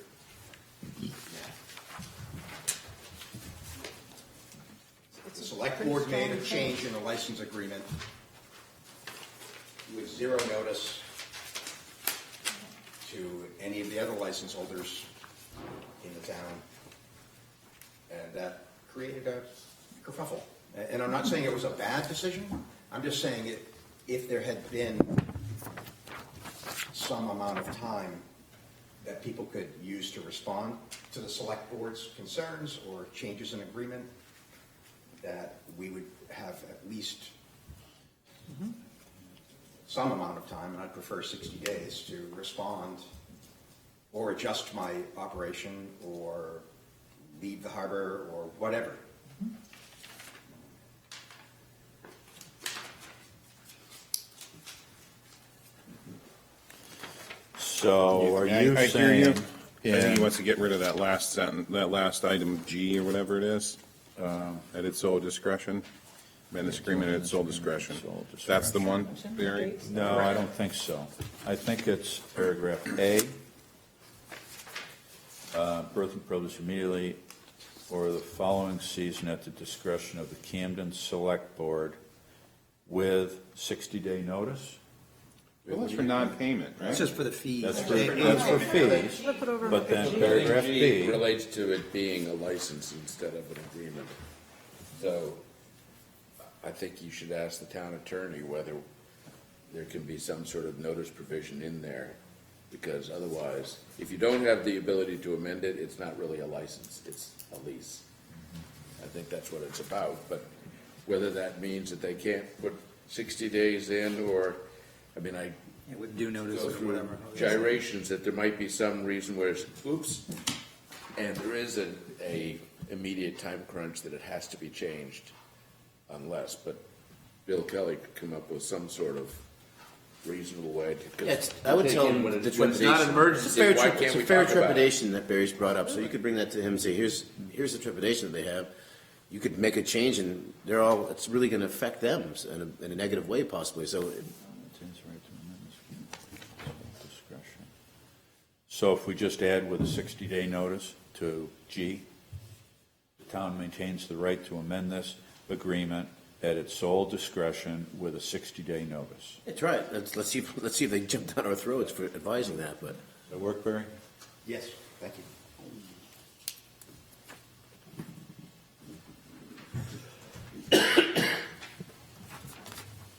The select board made a change in the license agreement with zero notice to any of the other license holders in the town. And that created a kerfuffle. And I'm not saying it was a bad decision. I'm just saying if there had been some amount of time that people could use to respond to the select board's concerns or changes in agreement, that we would have at least some amount of time, and I'd prefer 60 days to respond or adjust my operation or leave the harbor or whatever. So are I you hear saying? you. I think he wants to get rid of that last sentence, that last item G or whatever it is, at its sole discretion. Amend this agreement at its sole discretion. That's the one, Barry? No, I don't think so. I think it's paragraph A. Birth and produce immediately or the following season at the discretion of the Camden Select Board with 60-day notice. Well, that's for non-payment, right? It's just for the fees. That's for fees. Flip it over. But then to G. paragraph G B, relates to it being a license instead of an agreement. So I think you should ask the town attorney whether there can be some sort of notice provision in there, because otherwise, if you don't have the ability to amend it, it's not really a license, it's a lease. I think that's what it's about, but whether that means that they can't put 60 days in, or, I mean, I Yeah, with due notice go or through whatever. gyrations that there might be some reason where it's, oops, and there is a immediate time crunch that it has to be changed unless, but Bill Kelly could come up with some sort of reasonable way to. 'cause I would take tell in him when the it's an trepidation. emergency, why It's can't a we fair talk about it? trepidation that Barry's brought up, so you could bring that to him and say, here's the trepidation that they have. You could make a change and it's really gonna affect them in a negative way possibly, so. So if we just add with a 60-day notice to G, the town maintains the right to amend this agreement at its sole discretion with a 60-day notice. That's right, let's see if they jump down our throats for advising that, but. Does that work, Barry? Yes, thank you.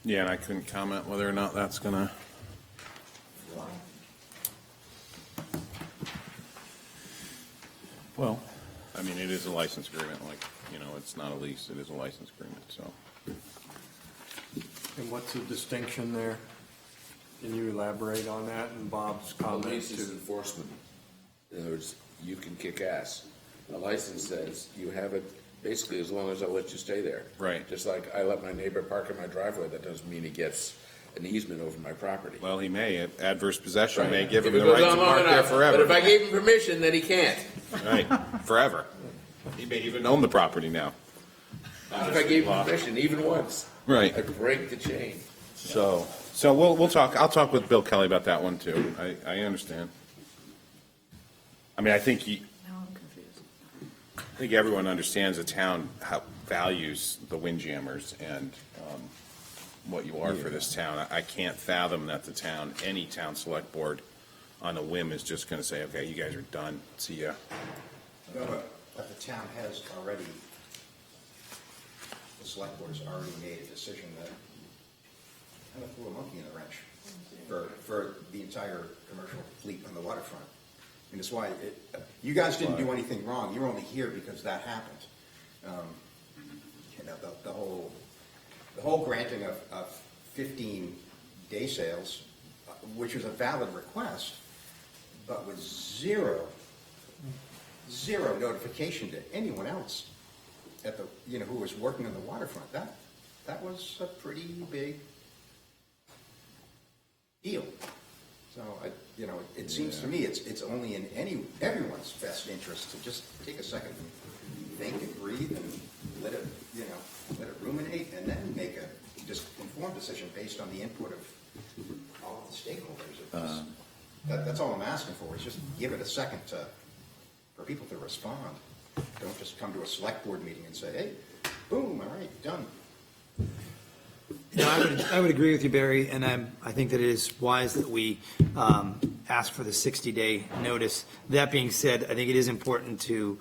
Yeah, and I couldn't comment whether or not that's gonna, Well, I mean, it is a license agreement, like, you know, it's not a lease, it is a license agreement, so. And what's the distinction there? Can you elaborate on that and Bob's A comment lease is too? enforcement. In other words, you can kick ass. A license says you have it basically as long as I'll let you stay there. Right. Just like I let my neighbor park in my driveway, that doesn't mean he gets an easement over my property. Well, he may, adverse possession may Right. give him If the it right goes to on long park there enough. forever. But if I gave him permission, then he can't. Right, forever. He may even own the property now. Not if I gave him permission, even once. Right. I break the chain. So we'll talk, I'll talk with Bill Kelly about that one too. I understand. I mean, I think Now I'm confused. I think everyone understands the town how values the Windjammers and what you are for this town. I can't fathom that the town, any town select board on a whim is just going to say, okay, you guys are done, see ya. No, but the town has already, the select board has already made a decision that kind of threw a monkey in the wrench for the entire commercial fleet on the waterfront. And it's why, you guys didn't do anything wrong, you're only here because that happened. You know, the whole granting of 15 day sales, which was a valid request, but with zero notification to anyone else at the, you know, who was working on the waterfront. That was a pretty big deal. So it seems to me it's only in everyone's best interest to just take a second and think and breathe and let it ruminate and then make a just informed decision based on the input of all of the stakeholders. That's all I'm asking for, is just give it a second for people to respond. Don't just come to a select board meeting and say, hey, boom, all right, done. I would agree with you, Barry, and I think that it is wise that we ask for the 60-day notice. That being said, I think it is important to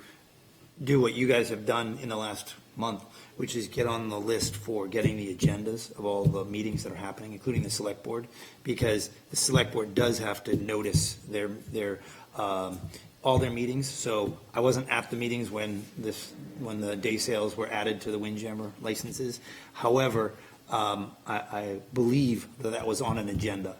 do what you guys have done in the last month, which is get on the list for getting the agendas of all the meetings that are happening, including the select board, because the select board does have to notice their all their meetings. So I wasn't at the meetings when the day sales were added to the Windjammer licenses. However, I believe that was on an agenda.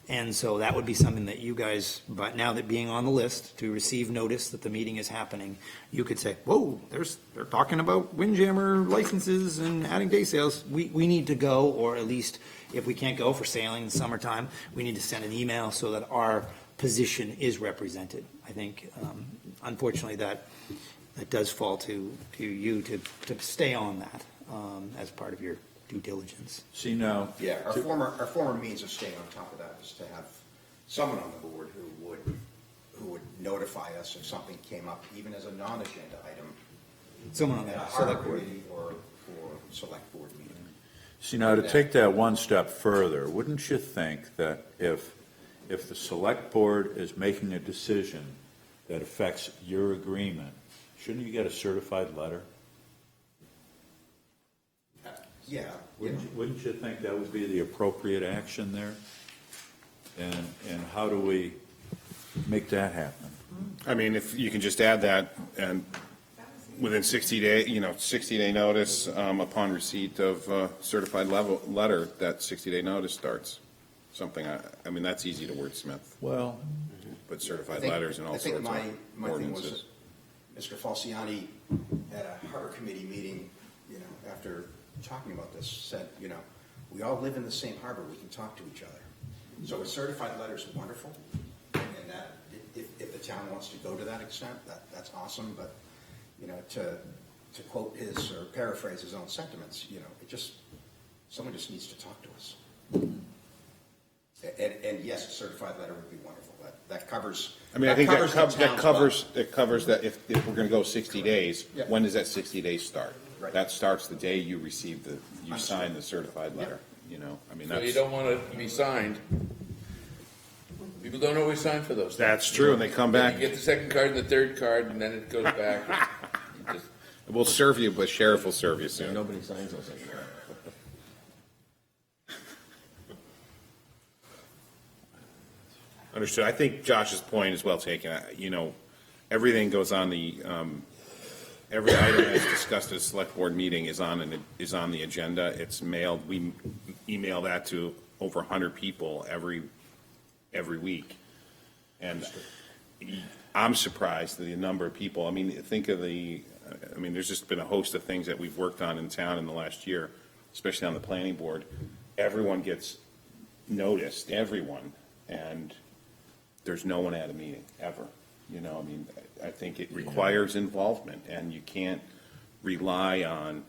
And so that would be something that you guys, but now that being on the list to receive notice that the meeting is happening, you could say, whoa, they're talking about Windjammer licenses and adding day sales. We need to go, or at least if we can't go for sailing in the summertime, we need to send an email so that our position is represented. I think, unfortunately, that does fall to you to stay on that as part of your due diligence. See now. Yeah, our former means of staying on top of that is to have someone on the board who would notify us if something came up, even as a non-agenda item. Someone on at a that harbor select board. committee or select board meeting. See, now to take that one step further, wouldn't you think that if the select board is making a decision that affects your agreement, shouldn't you get a certified letter? Yeah. Wouldn't you think that would be the appropriate action there? And how do we make that happen? I mean, if you can just add that, and within 60-day notice, upon receipt of certified letter, that 60-day notice starts. Something, I mean, that's easy to wordsmith. Well, But certified letters and all sorts of I think my thing was ordinances. that Mr. Falciani at a harbor committee meeting, after talking about this, said, we all live in the same harbor, we can talk to each other. So a certified letter is wonderful, and that, if the town wants to go to that extent, that's awesome, but, to quote his, or paraphrase his own sentiments, someone just needs to talk to us. And yes, a certified letter would be wonderful. That covers. I mean, I think that covers that if we're going to go 60 days, Yeah. when does that 60 days start? Right. That starts the day you receive you sign the certified letter, I mean, So you that's, don't want it to be signed. People don't always sign for those things. that's true, and they come Then back, you get the second card and the third card, and then it goes back. You just- we'll serve you, but sheriff will serve you soon. Nobody signs those anymore. Understood. I think Josh's point is well taken. everything goes on every item that's discussed at a select board meeting is on the agenda. It's mailed, we email that to over 100 people every week. And I'm surprised at the number of people. I mean, think of there's just been a host of things that we've worked on in town in the last year, especially on the planning board. Everyone gets noticed, everyone, and there's no one at a meeting, ever. I think it requires involvement, and you can't rely on,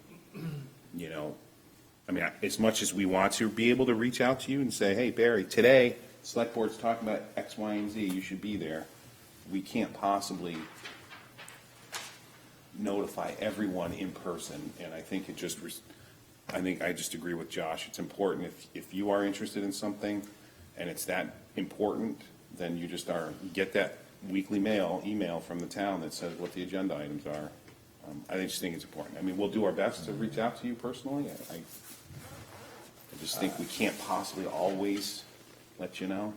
as much as we want to be able to reach out to you and say, hey, Barry, today, select board's talking about X, Y, and Z, you should be there. We can't possibly notify everyone in person, and I think I just agree with Josh. It's important if you are interested in something and it's that important, then you just get that weekly email from the town that says what the agenda items are. I just think it's important. We'll do our best to reach out to you personally. I just think we can't possibly always let you know.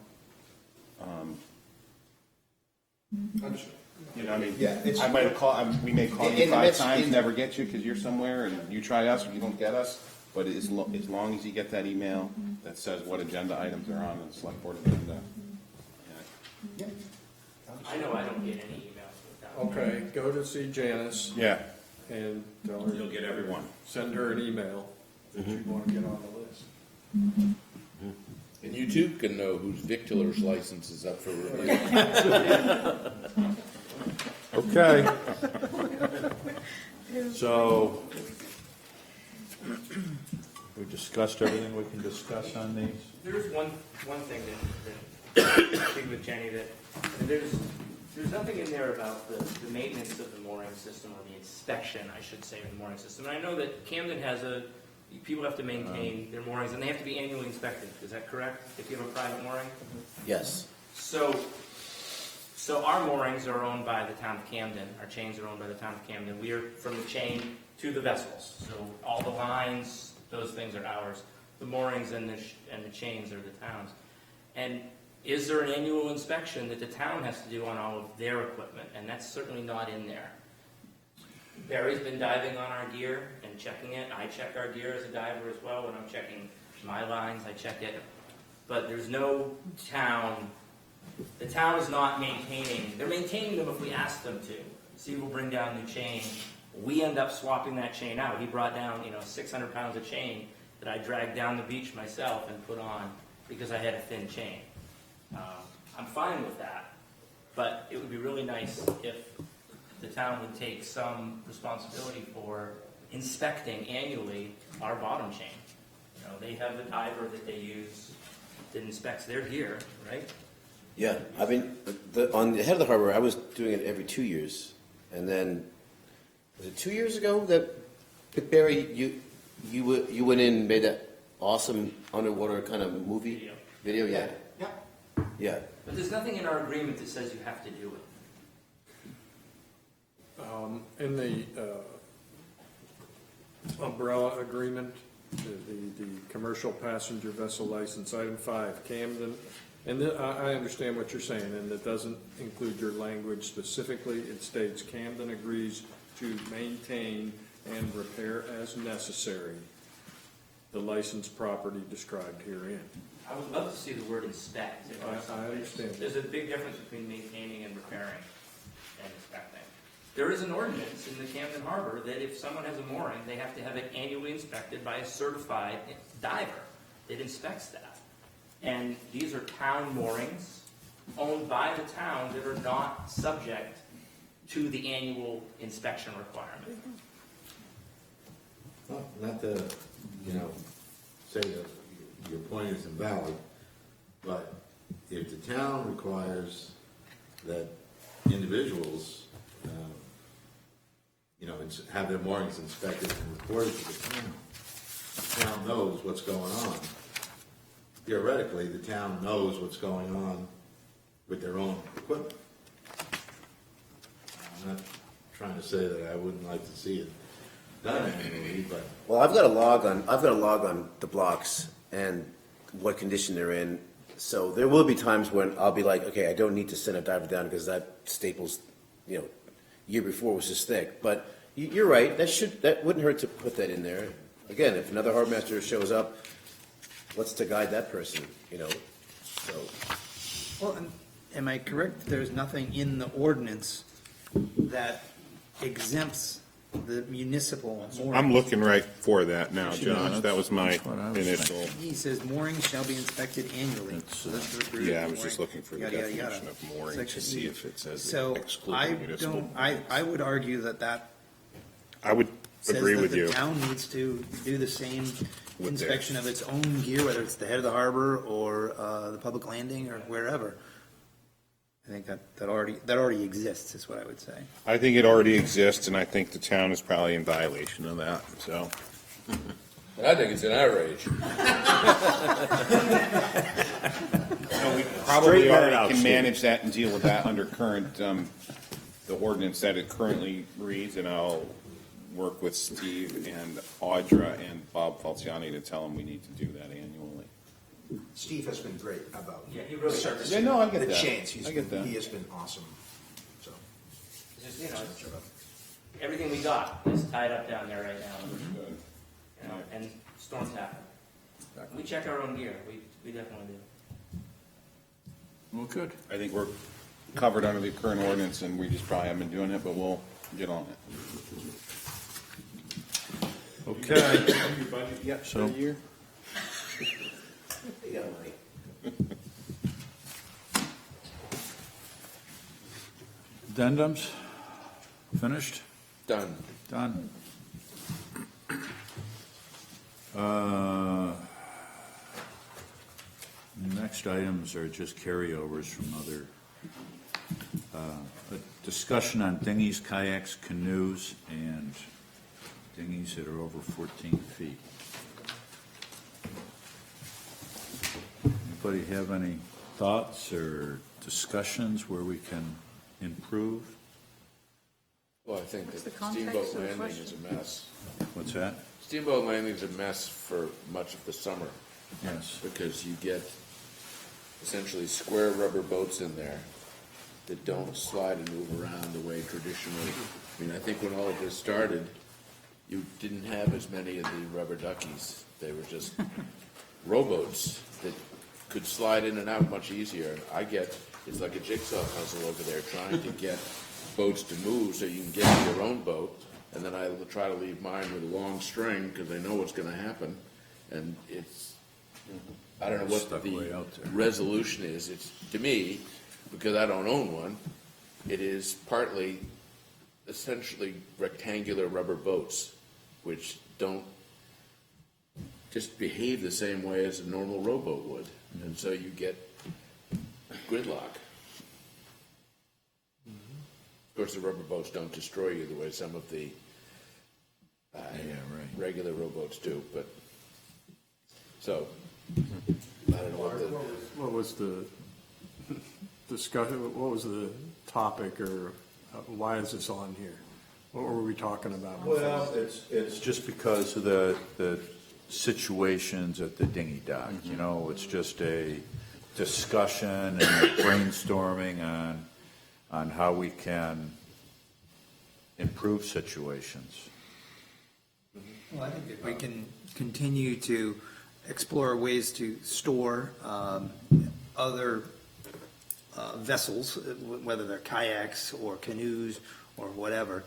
Yeah, I might have called, we may call you 5 times, never get you because you're somewhere, and you try us and you don't get us. But as long as you get that email that says what agenda items are on the select board agenda. Yeah. I know I don't get any emails with that. Okay, go to see Janice Yeah, and tell her. you'll get everyone. Send her an email that you want to get on the list. And you too can know whose victualer's license is up for review. Okay. So, we discussed everything we can discuss on these. There's one thing that I think with Jenny that, there's nothing in there about the maintenance of the mooring system, or the inspection, I should say, of the mooring system. And I know that Camden has people have to maintain their moorings, and they have to be annually inspected. Is that correct? If you have a private mooring? Yes. So our moorings are owned by the town of Camden. Our chains are owned by the town of Camden. We are from the chain to the vessels. So all the lines, those things are ours. The moorings and the chains are the town's. And is there an annual inspection that the town has to do on all of their equipment? And that's certainly not in there. Barry's been diving on our gear and checking it. I check our gear as a diver as well. When I'm checking my lines, I check it. But there's no town. The town is not maintaining. They're maintaining them if we ask them to. Steve will bring down new chain. We end up swapping that chain out. He brought down 600 pounds of chain that I dragged down the beach myself and put on because I had a thin chain. I'm fine with that, but it would be really nice if the town would take some responsibility for inspecting annually our bottom chain. They have the diver that they use that inspects their gear, right? Yeah, on the head of the harbor, I was doing it every 2 years, and then was it 2 years ago that Barry, you went in and made that awesome underwater kind of movie video? Yeah. Yeah. But there's nothing in our agreement that says you have to do it. In the umbrella agreement, the commercial passenger vessel license, item 5, Camden, and I understand what you're saying, and it doesn't include your language specifically. It states Camden agrees to maintain and repair as necessary the licensed property described herein. I would love to see the word inspect. I understand. There's a big difference between maintaining and repairing and inspecting. There is an ordinance in the Camden Harbor that if someone has a mooring, they have to have it annually inspected by a certified diver that inspects that. And these are town moorings owned by the town that are not subject to the annual inspection requirement. Well, not to, say that your point is invalid, but if the town requires that individuals, have their moorings inspected and reported to the town knows what's going on. Theoretically, the town knows what's going on with their own equipment. I'm not trying to say that I wouldn't like to see it done annually, but. Well, I've got a log on the blocks and what condition they're in. So there will be times when I'll be like, okay, I don't need to send a diver down because that staples year before was this thick. But you're right, that wouldn't hurt to put that in there. Again, if another harbor master shows up, what's to guide that person, so. Well, am I correct? There's nothing in the ordinance that exempts the municipal moorings? I'm looking right for that now, Josh. That was my That's what I was initial. He says moorings shall be inspected annually. Yeah, I was just looking for the Yada, yada, yada. definition of mooring to Section see E. if it says So excluding I municipal. don't, I would argue that I would says agree that with the you. town needs to do the same With inspection of its own gear, whether it's the head of the harbor or the public landing or wherever. I think that already exists, is what I would say. I think it already exists, and I think the town is probably in violation of that, so. And I think it's an outrage. No, we probably Straighten that already out, can Steve. manage that and deal with that under current, the ordinance that it currently reads, and I'll work with Steve and Audra and Bob Falciani to tell them we need to do that annually. Steve has been great about Yeah, he really service. Yeah, no, I get the that. chance. I get that. He has been awesome. So. It's just, everything we got is tied up down there right now. And storms happen. We check our own gear, we definitely do. Well, good. I think we're covered under the current ordinance, and we just probably haven't been doing it, but we'll get on it. Okay. Your budget yet for the year? Addendums? Finished? Done. Done. Next items are just carryovers from other, a discussion on dinghies, kayaks, canoes, and dinghies that are over 14 feet. Anybody have any thoughts or discussions where we can improve? Well, I think What's that the context Steamboat of the Landing question? is a mess. What's that? Steamboat Landing's a mess for much of the summer. Yes. Because you get essentially square rubber boats in there that don't slide and move around the way traditionally. I mean, I think when all of this started, you didn't have as many of the rubber duckies. They were just rowboats that could slide in and out much easier. And it's like a jigsaw puzzle over there trying to get boats to move so you can get to your own boat. And then I try to leave mine with a long string because I know what's going to happen. And I don't know what Stuck way out the there. resolution is. It's, to me, because I don't own one, it is partly essentially rectangular rubber boats, which don't just behave the same way as a normal rowboat would. And so you get gridlock. Of course, the rubber boats don't destroy you the way some of the regular rowboats do, but, so, I don't know what the. What was the discussion, what was the topic, or why is this on here? What were we talking about? Well, it's just because of the situations at the dinghy dock. You know, it's just a discussion and brainstorming on how we can improve situations. Well, I think if we can continue to explore ways to store other vessels, whether they're kayaks or canoes or whatever,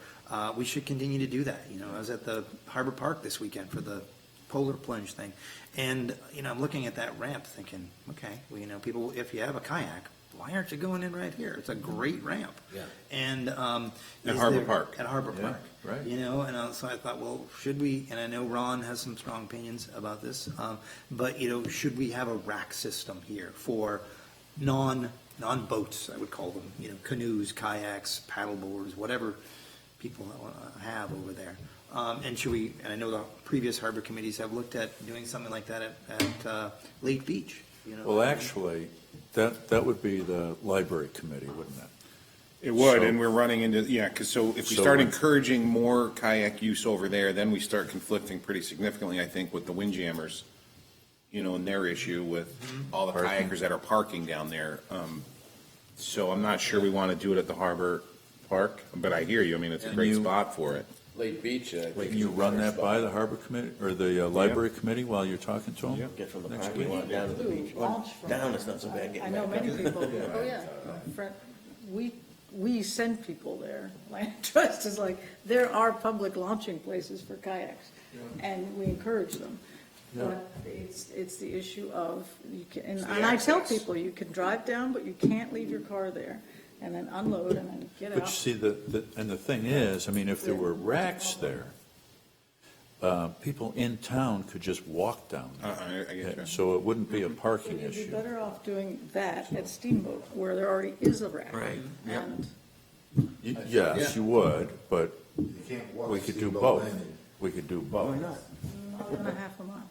we should continue to do that. You know, I was at the Harbor Park this weekend for the polar plunge thing, and I'm looking at that ramp thinking, okay, well, people, if you have a kayak, why aren't you going in right here? It's a great ramp. Yeah. And At Harbor Park. At Harbor Yeah, Park. right. And so I thought, well, should we, and I know Ron has some strong opinions about this, but, should we have a rack system here for non-boats, I would call them, canoes, kayaks, paddle boards, whatever people have over there. And should we, and I know the previous harbor committees have looked at doing something like that at Lake Beach. Well, actually, that would be the library committee, wouldn't it? It would, So- and we're running into, because so if we So start when- encouraging more kayak use over there, then we start conflicting pretty significantly, I think, with the windjammers, and their issue with all the Parking. kayakers that are parking down there. So I'm not sure we want to do it at the harbor park, but I hear you, I mean, it's a And great you- spot for it. Lake Beach, I think. Can is you a run better that spot. by the harbor committee, or the library committee while you're talking to them? Get from the Next parking lot down to the beach. Or Launch from down, there. it's not so bad I getting know back many up. people, oh yeah, we send people there. Land Trust is like, there are public launching places for kayaks, and we encourage them. But it's the issue of, you can, and I tell people, you can drive down, but you can't leave your car there, and then unload and then get But you out. see, and the thing is, I mean, if there were racks there, people in town could just walk down. I get you. So it wouldn't be a parking You'd be issue. better off doing that at Steamboat, where there already is a rack. Right, yep. And Yes, you would, but You can't walk we could do Steamboat both. Landing. We could do both. Why not? not even a half a mile.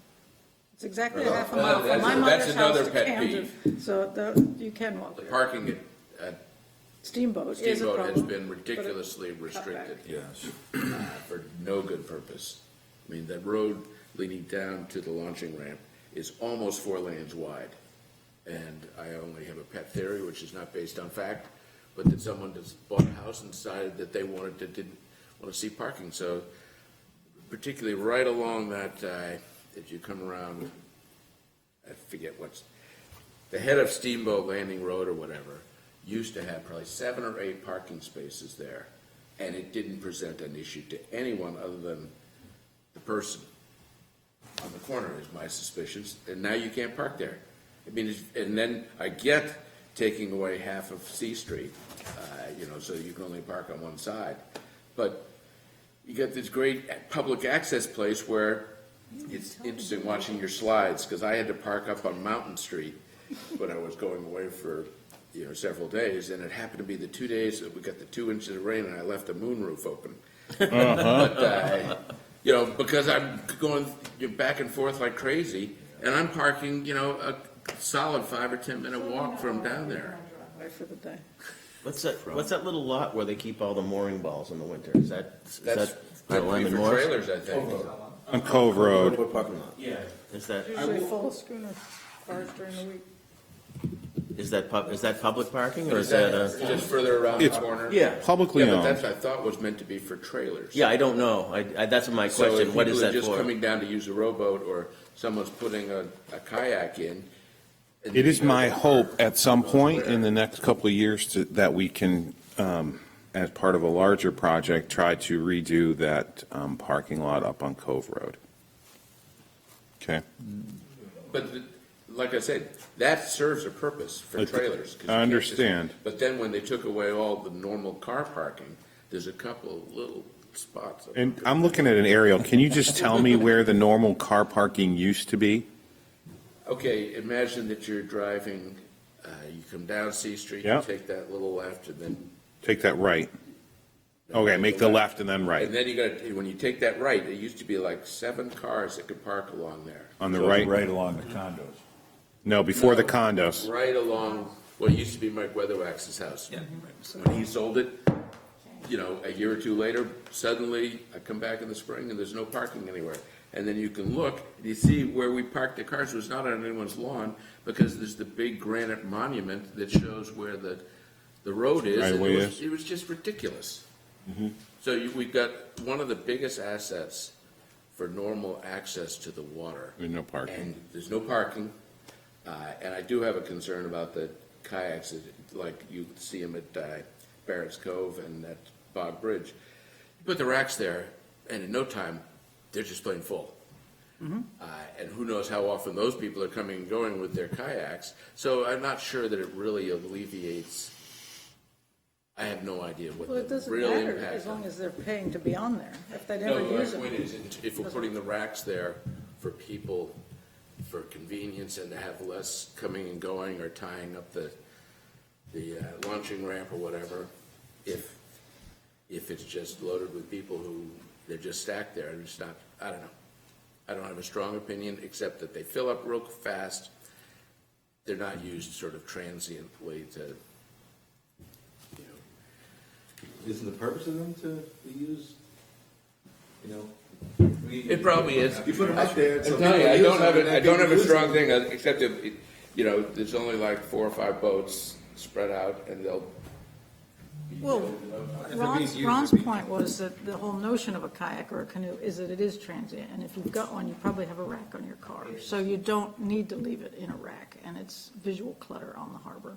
It's exactly a Well, half a mile from my that's mother's house another to pet Camden. So you can walk The there. parking at Steamboat is a Steamboat has problem. been but ridiculously cut restricted. back. Yes. For no good purpose. I mean, the road leading down to the launching ramp is almost 4 lanes wide. And I only have a pet theory, which is not based on fact, but that someone just bought a house and decided that they didn't want to see parking. So particularly right along that, as you come around, I forget what's, the head of Steamboat Landing Road or whatever, used to have probably 7 or 8 parking spaces there, and it didn't present an issue to anyone other than the person on the corner, is my suspicions, and now you can't park there. I mean, and then I get taking away half of C Street, so you can only park on one side, but you got this great public access place where it's interesting watching your slides, because I had to park up on Mountain Street when I was going away for several days, and it happened to be the 2 days that we got the 2 inches of rain, and I left the moonroof open. But, because I'm going back and forth like crazy, and I'm parking, a solid 5 or 10 minute walk from down there. Driveway for the day. What's that little lot where they keep all the mooring balls in the winter? Is that That's by Lemon for Morris? trailers, I think. On Cove Road. What parking lot? Yeah. Is that Usually full of schooner cars during the week. is that public parking or is that Just further around the It's- corner? Yeah. Publicly Yeah, but owned. that's, I thought, was meant to be for trailers. Yeah, I don't know. That's my So question. if What is people are that just for? coming down to use a rowboat, or someone's putting a kayak in. and It is my there's a hope park at some goes point there. in the next couple of years that we can, as part of a larger project, try to redo that parking lot up on Cove Road. Okay? But like I said, that serves a purpose for trailers. 'cause you I can't understand. But then when they took away all the normal car parking, there's a couple of little spots. And I'm looking at an aerial. Can you just tell me where the normal car parking used to be? Okay, imagine that you're driving, you come down C Street, you Yeah. take that little left, and then. Take that right. Okay, make the left and then And right. then you got, when you take that right, there used to be like 7 cars that could park along there. On the So right? Right along the condos. No, before the condos. Right along, what used to be Mike Weatherwax's house. Yeah. When he sold it, a year or 2 later, suddenly I come back in the spring and there's no parking anywhere. And then you can look, and you see where we parked the cars was not on anyone's lawn, because there's the big granite monument that shows where the road is. Right and away it was, is. it was just ridiculous. So we've got one of the biggest assets for normal access to the water. There's no parking. And there's no parking, and I do have a concern about the kayaks, like you see them at Barrett's Cove and at Bog Bridge. You put the racks there, and in no time, they're just plain full. And who knows how often those people are coming and going with their kayaks. So I'm not sure that it really alleviates, I have no idea what Well, it the doesn't real matter impact. as long as they're paying to be on there. If they No, never my use point them. is, if we're putting the racks there for people, for convenience, and to have less coming and going or tying up the launching ramp or whatever, if it's just loaded with people who, they're just stacked there, and it's not, I don't know. I don't have a strong opinion, except that they fill up real fast. They're not used sort of transiently to, Isn't the purpose of them to be used, It probably is. You put them up there. so I'm telling you, people I use don't them, have and a, then I don't people have a use strong them. thing, except if, there's only like 4 or 5 boats spread out, and Well, Ron's point was that the whole notion of a kayak or a canoe is that it is transient, and if you've got one, you probably have a rack on your car, so you don't need to leave it in a rack, and it's visual clutter on the harbor.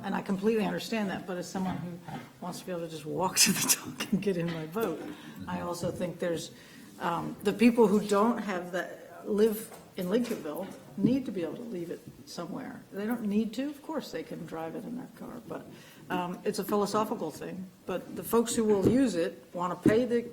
And I completely understand that, but as someone who wants to be able to just walk to the dock and get in my boat, I also think there's, the people who don't have that, live in Lincolnville, need to be able to leave it somewhere. They don't need to, of course, they can drive it in their car, but it's a philosophical thing. But the folks who will use it want to pay the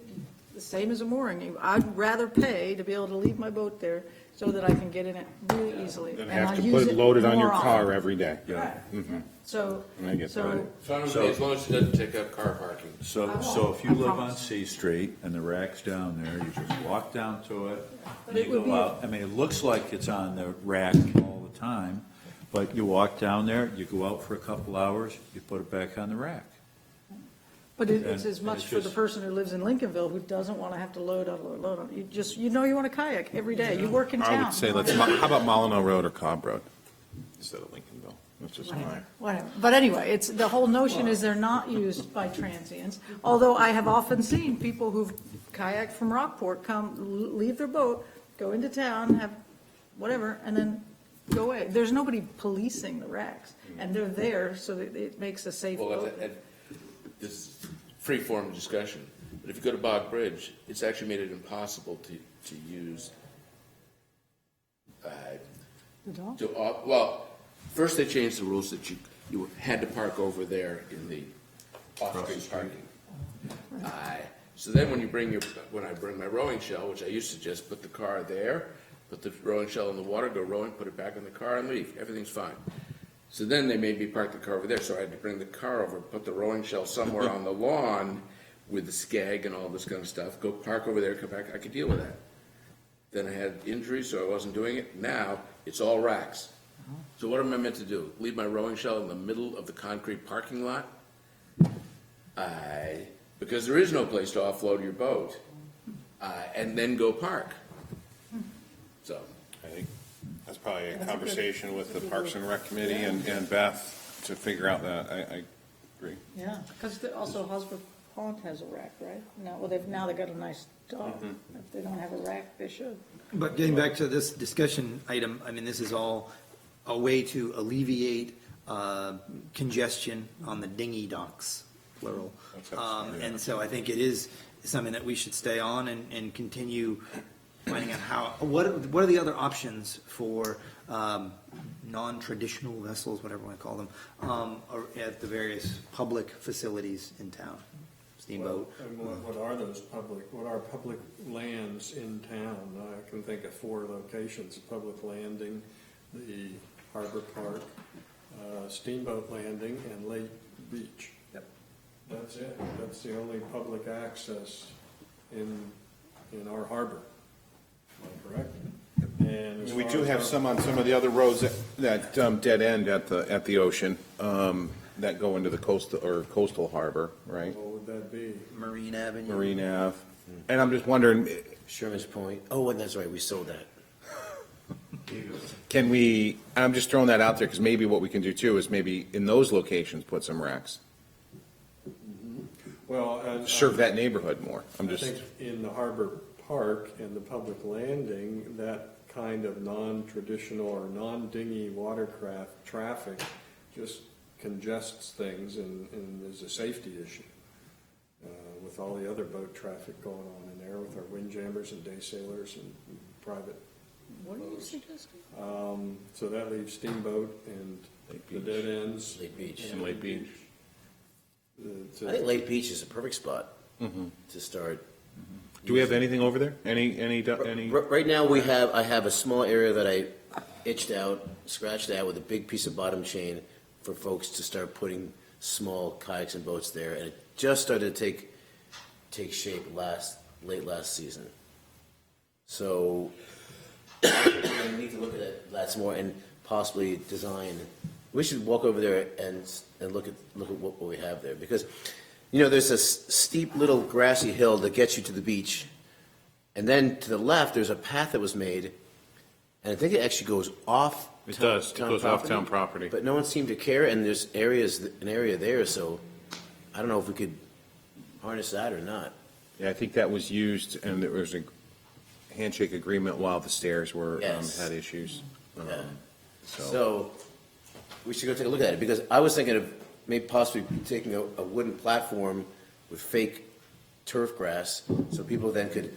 same as a mooring. I'd rather pay to be able to leave my boat there so that I can get in it really easily. Then And have I to use put it loaded on your more often. car every day. Right. So, I get so that. As long as it doesn't take up car parking. So if you live on C Street and the rack's down there, you just walk down to it, and it you would go be- out. I mean, it looks like it's on the rack all the time, but you walk down there, you go out for a couple hours, you put it back on the rack. But it's And as much it's for the just- person who lives in Lincolnville who doesn't want to have to load, unload, load. You just, you want to kayak every day. You work in town. I would say how about Molyneux Road or Cobb Road instead of Lincolnville? That's just my. Whatever. But anyway, it's, the whole notion is they're not used by transients. Although I have often seen people who've kayaked from Rockport leave their boat, go into town, have whatever, and then go away. There's nobody policing the racks, and they're there so that it makes a safe Well, boat. this is free-form discussion, but if you go to Bog Bridge, it's actually made it impossible to use, The dog? well, first they changed the rules that you had to park over there in the off-street parking. So then when I bring my rowing shell, which I used to just put the car there, put the rowing shell in the water, go rowing, put it back in the car and leave, everything's fine. So then they made me park the car over there, so I had to bring the car over, put the rowing shell somewhere on the lawn with the skag and all this kind of stuff, go park over there, come back, I could deal with that. Then I had injuries, so I wasn't doing it. Now, it's all racks. So what am I meant to do? Leave my rowing shell in the middle of the concrete parking lot? Because there is no place to offload your boat, and then go park. So. I think that's probably a conversation with the Parks and Rec Committee and Beth to figure out that. I agree. Yeah, because also Hosbrook Pond has a rack, right? Now they've got a nice dock. If they don't have a rack, they should. But getting back to this discussion item, I mean, this is all a way to alleviate congestion on the dinghy docks, plural. And so I think it is something that we should stay on and continue finding out what are the other options for non-traditional vessels, whatever you want to call them, or at the various public facilities in town, steamboat. And what are public lands in town? I can think of 4 locations: Public Landing, the Harbor Park, Steamboat Landing, and Lake Beach. Yep. That's it. That's the only public access in our harbor. Am I correct? And as We far do as have some on some of the other roads that dead end at the ocean that go into the coastal harbor, right? What would that be? Marine Avenue. Marine Ave. And I'm just wondering, Sherman's Point. Oh, and that's right, we sold that. can we, I'm just throwing that out there because maybe what we can do too is maybe in those locations put some racks. Well, Serve that neighborhood more. I think in the Harbor Park and the Public Landing, that kind of non-traditional or non-dinghy watercraft traffic just congests things and is a safety issue with all the other boat traffic going on in there with our windjammers and day sailors and private What are you suggesting? So that leaves Steamboat and the dead ends. Lake Beach. And Lake Beach. I think Lake Beach is a perfect spot to start. Do we have anything over there? Any? Right now, I have a small area that I scratched out with a big piece of bottom chain for folks to start putting small kayaks and boats there, and it just started to take shape late last season. So we need to look at that more and possibly design. We should walk over there and look at what we have there, because there's a steep little grassy hill that gets you to the beach, and then to the left there's a path that was made, and I think it actually goes off. It does. It goes off town property. But no one seemed to care, and there's an area there. So I don't know if we could harness that or not. Yeah, I think that was used, and there was a handshake agreement while the stairs were, Yes. had issues. Yeah. So we should go take a look at it, because I was thinking of maybe possibly taking a wooden platform with fake turf grass, so people then could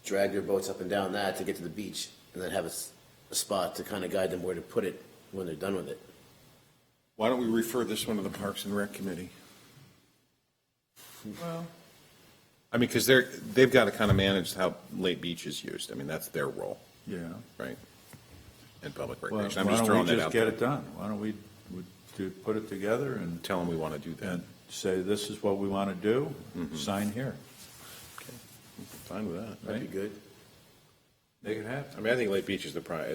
drag their boats up and down that to get to the beach, and then have a spot to kind of guide them where to put it when they're done with it. Why don't we refer this one to the Parks and Rec Committee? Well, I mean, because they've got to kind of manage how Lake Beach is used. I mean, that's their role, yeah. right? In public Well, recreation. I'm why just don't throwing we that just out get there. it done? Why don't we put it together and Tell them we want to do that. say, this is what we want to do, sign here, Fine with that. That'd be good. make it happen. I mean, I think Lake Beach is a prime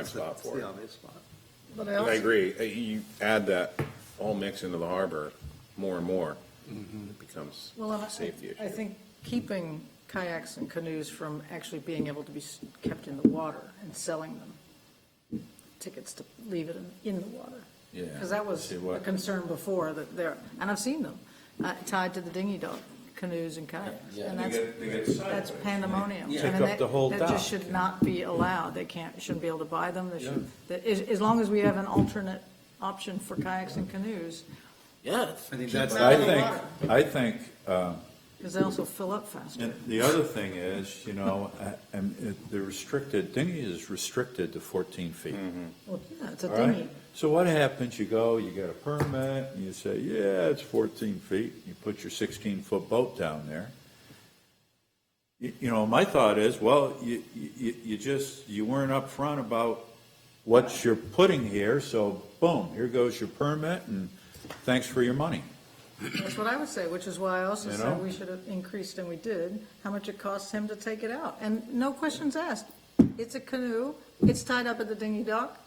spot for it. obvious spot. But I And I also, agree. You add that whole mix into the harbor more and more, it becomes well, and a safety I issue. think keeping kayaks and canoes from actually being able to be kept in the water and selling them, tickets to leave it in the water. Yeah. Because that was See a what- concern before, that there, and I've seen them, tied to the dinghy dock, canoes and kayaks. Yeah. And They get that's sideways. pandemonium. Take And up the whole that dock. just should not be allowed. They shouldn't be able to buy them. They should, as long as we have an alternate option for kayaks and canoes, Yeah. I think that's. I think, because they also fill up faster. and the other thing is, the restricted, dinghy is restricted to 14 feet. Well, yeah, it's a All right? dinghy. So what happens, you get a permit, and you say, yeah, it's 14 feet, you put your 16-foot boat down there. My thought is, well, you weren't upfront about what you're putting here, so boom, here goes your permit, and thanks for your money. That's what I would say, which is why I also You said know? we should have increased, and we did, how much it costs him to take it out. And no questions asked. It's a canoe, it's tied up at the dinghy dock,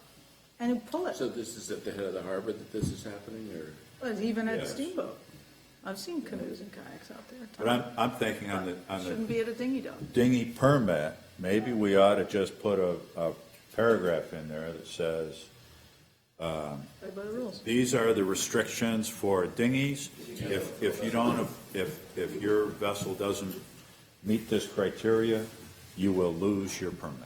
and you pull it. So this is at the head of the harbor that this is happening, or? But even at Yes. Steamboat. I've seen canoes and kayaks out there. But I'm thinking on Shouldn't the be at a dinghy dock. dinghy permit, maybe we ought to just put a paragraph in there that says, Play by the rules. these are the restrictions for dinghies. If your vessel doesn't meet this criteria, you will lose your permit.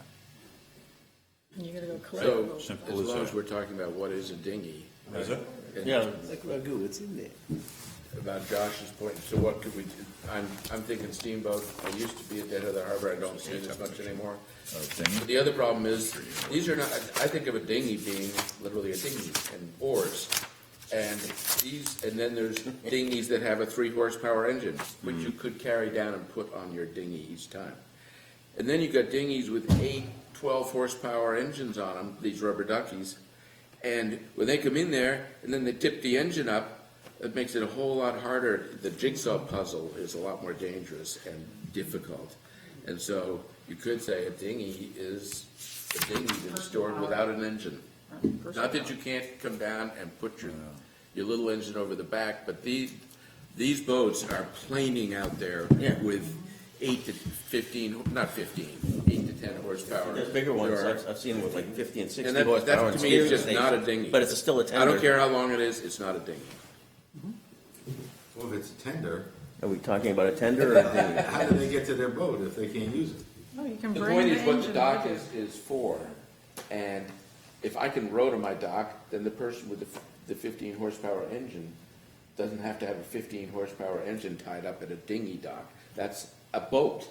And you're gonna go collect So, those. Simple as as long as that. we're talking about what is a dinghy. Is it? Yeah. Like ragu, it's in there. About Josh's point, so what could we do? I'm thinking steamboat, I used to be at the head of the harbor, I don't see it as much anymore. Dinghy? But the other problem is, these are not, I think of a dinghy being literally a dinghy and oars. And then there's dinghies that have a 3 horsepower engine, which you could carry down and put on your dinghy each time. And then you've got dinghies with 8, 12 horsepower engines on them, these rubber duckies. And when they come in there and then they tip the engine up, it makes it a whole lot harder. The jigsaw puzzle is a lot more dangerous and difficult. And so you could say a dinghy is a dinghy that's stored without an engine. Not that you can't come down and put your little engine over the back, but these boats are planing out there Yeah. with 8 to 15, not 15, 8 to 10 horsepower. There's bigger ones, There are- I've seen them with like 50 and 60 And that horsepower. to me is just not a dinghy. But it's still a tender. I don't care how long it is, it's not a dinghy. Well, if it's a tender, Are we talking about a tender or a dinghy? how do they get to their boat if they can't use it? No, you can The bring point the is what the engine dock with you. is for, and if I can row to my dock, then the person with the 15 horsepower engine doesn't have to have a 15 horsepower engine tied up at a dinghy dock. That's a boat.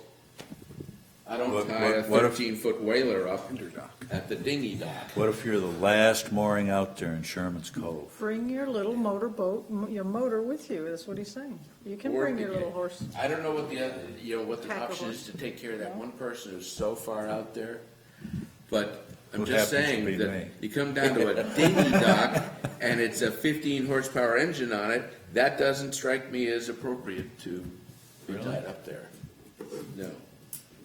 I don't What- tie a what if- 13-foot whaler up at the dinghy dock. What if you're the last mooring out there in Sherman's Cove? Bring your little motor boat, your motor with you, that's what he's saying. You can Or bring the- your little horse. I don't know what the other, what the Pack of option is horses. to take care of that one person who's so far out there, but I'm What just happens to saying be that me? you come down to a dinghy dock and it's a 15 horsepower engine on it, that doesn't strike me as appropriate to be tied up there. No.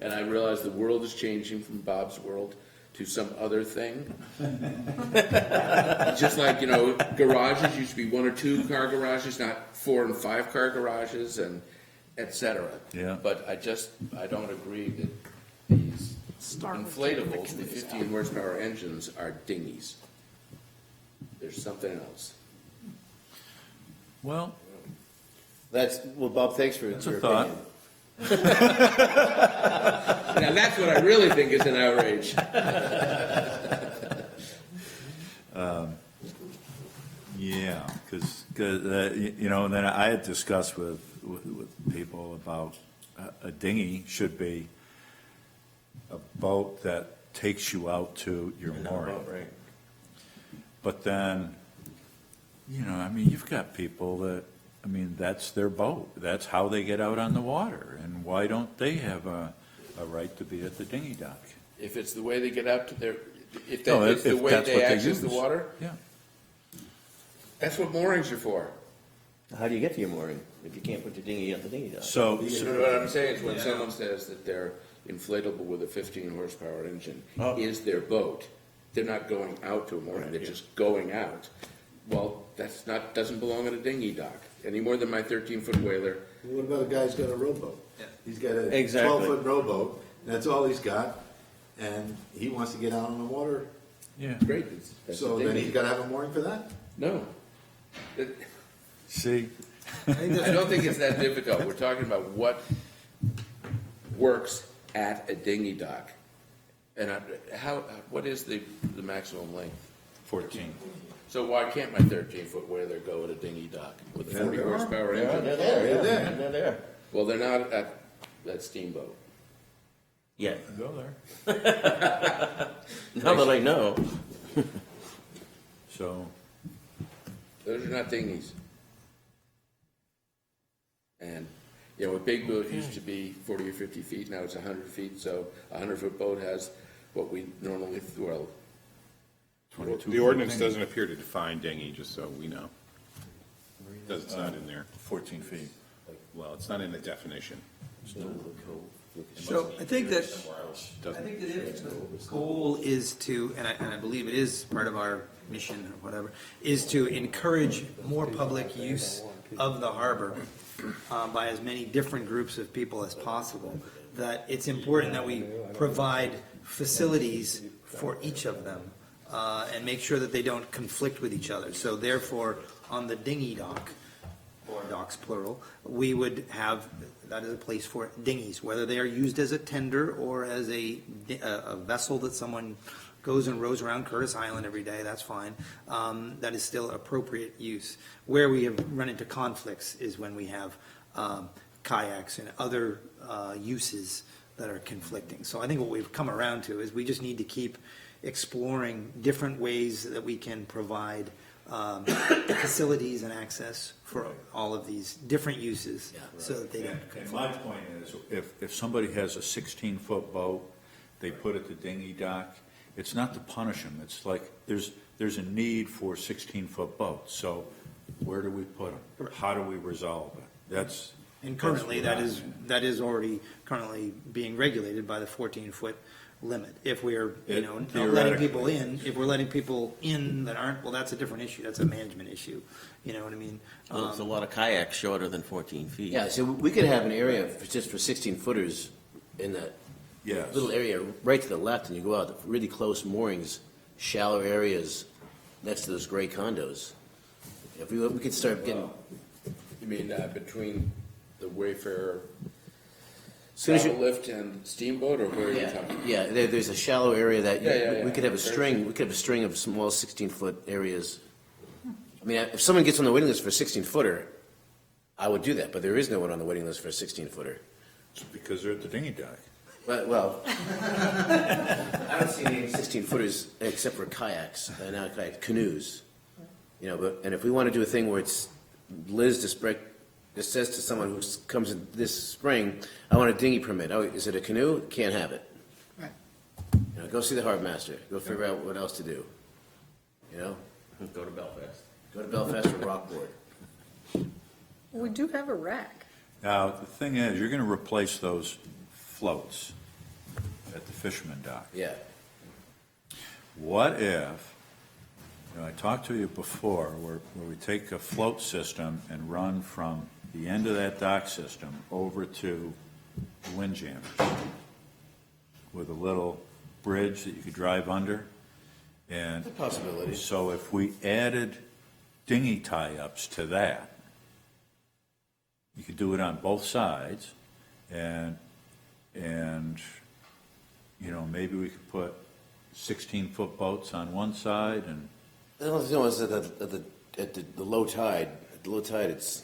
And I realize the world is changing from Bob's world to some other thing. Just like, garages used to be 1 or 2 car garages, not 4 and 5 car garages, and et cetera. Yeah. But I don't agree that these Start with taking the inflatables, the canoes 15 horsepower engines, are dinghies. There's something else. Well, Well, Bob, thanks for That's a your thought. opinion. Now, that's what I really think is an outrage. Yeah, because, you know, and then I had discussed with people about a dinghy should be a boat that takes you out to your mooring. Right. But then, you know, I mean, you've got people that, I mean, that's their boat. That's how they get out on the water. And why don't they have a right to be at the dinghy dock? If it's the way they get out to their, if No, it's the if way that's they what they access the use. water, Yeah. that's what moorings are for. How do you get to your mooring if you can't put your dinghy on the dinghy dock? So, You know what I'm saying is when someone says that they're inflatable with a 15 horsepower engine is their boat, they're not going out to a mooring, they're just going out. Well, doesn't belong at a dinghy dock, any more than my 13-foot whaler. What about a guy who's got a rowboat? He's got a Exactly. 12-foot rowboat, and that's all he's got, and he wants to get out on the water. yeah. Great. That's So a then dinghy. he's got to have a mooring for that? No. See, I don't think it's that difficult. We're talking about what works at a dinghy dock. And what is the maximum length? 14. So why can't my 13-foot whaler go at a dinghy dock with a 40 horsepower engine? They're there, yeah. They're there. Well, they're not at that steamboat. Yeah. Go there. Now that I know. So, Those are not dinghies. And, you know, a big boat used to be 40 or 50 feet, now it's 100 feet, so a 100-foot boat has what we normally, well, 22. The ordinance doesn't appear to define dinghy, just so we know. Because it's not in there. 14 feet. Well, it's not in the definition. So I think that, Doesn't- if the goal is to, and I believe it is part of our mission or whatever, is to encourage more public use of the harbor by as many different groups of people as possible, that it's important that we provide facilities for each of them and make sure that they don't conflict with each other. So therefore, on the dinghy dock, or docks plural, we would have, that is a place for dinghies, whether they are used as a tender or as a vessel that someone goes and rows around Curtis Island every day, that's fine. That is still appropriate use. Where we have run into conflicts is when we have kayaks and other uses that are conflicting. So I think what we've come around to is we just need to keep exploring different ways that we can provide facilities and access for all of these different uses so that they don't And my point is, if somebody has a 16-foot boat, they put it to dinghy dock, it's not to punish them. It's like, there's a need for 16-foot boats. So where do we put them? How do we resolve it? That's. And currently, that's that what that is already currently being regulated by the 14-foot limit. If we're, It- not letting theoretically. people in, if we're letting people in that aren't, well, that's a different issue. That's a management issue. You know what I mean? Well, there's a lot of kayaks shorter than 14 feet. Yeah, so we could have an area just for 16-footers in that Yes. little area right to the left, and you go out, really close moorings, shallow areas next to those gray condos. If we could start getting, you mean between the Wayfarer soon as you- travel lift and steamboat, or where are you talking? yeah, there's a shallow area that Yeah. we could have a string, we could have a string of small 16-foot areas. I mean, if someone gets on the waiting list for a 16-footer, I would do that, but there is no one on the waiting list for a 16-footer. It's because they're at the dinghy dock. Well, I don't see any 16-footers except for kayaks, now canoes. You know, and if we want to do a thing where it's Liz just says to someone who comes in this spring, I want a dinghy permit. Oh, is it a canoe? Can't have it. Right. You know, go see the harbor master. Go figure out what else to do. You know, Go to Belfast. go to Belfast or Rockport. We do have a rack. Now, the thing is, you're going to replace those floats at the fisherman dock. Yeah. What if, you know, I talked to you before, where we take a float system and run from the end of that dock system over to the windjammers with a little bridge that you could drive under? And It's a possibility. so if we added dinghy tie-ups to that, you could do it on both sides, and, you know, maybe we could put 16-foot boats on one side and, The only thing is at the low tide, it's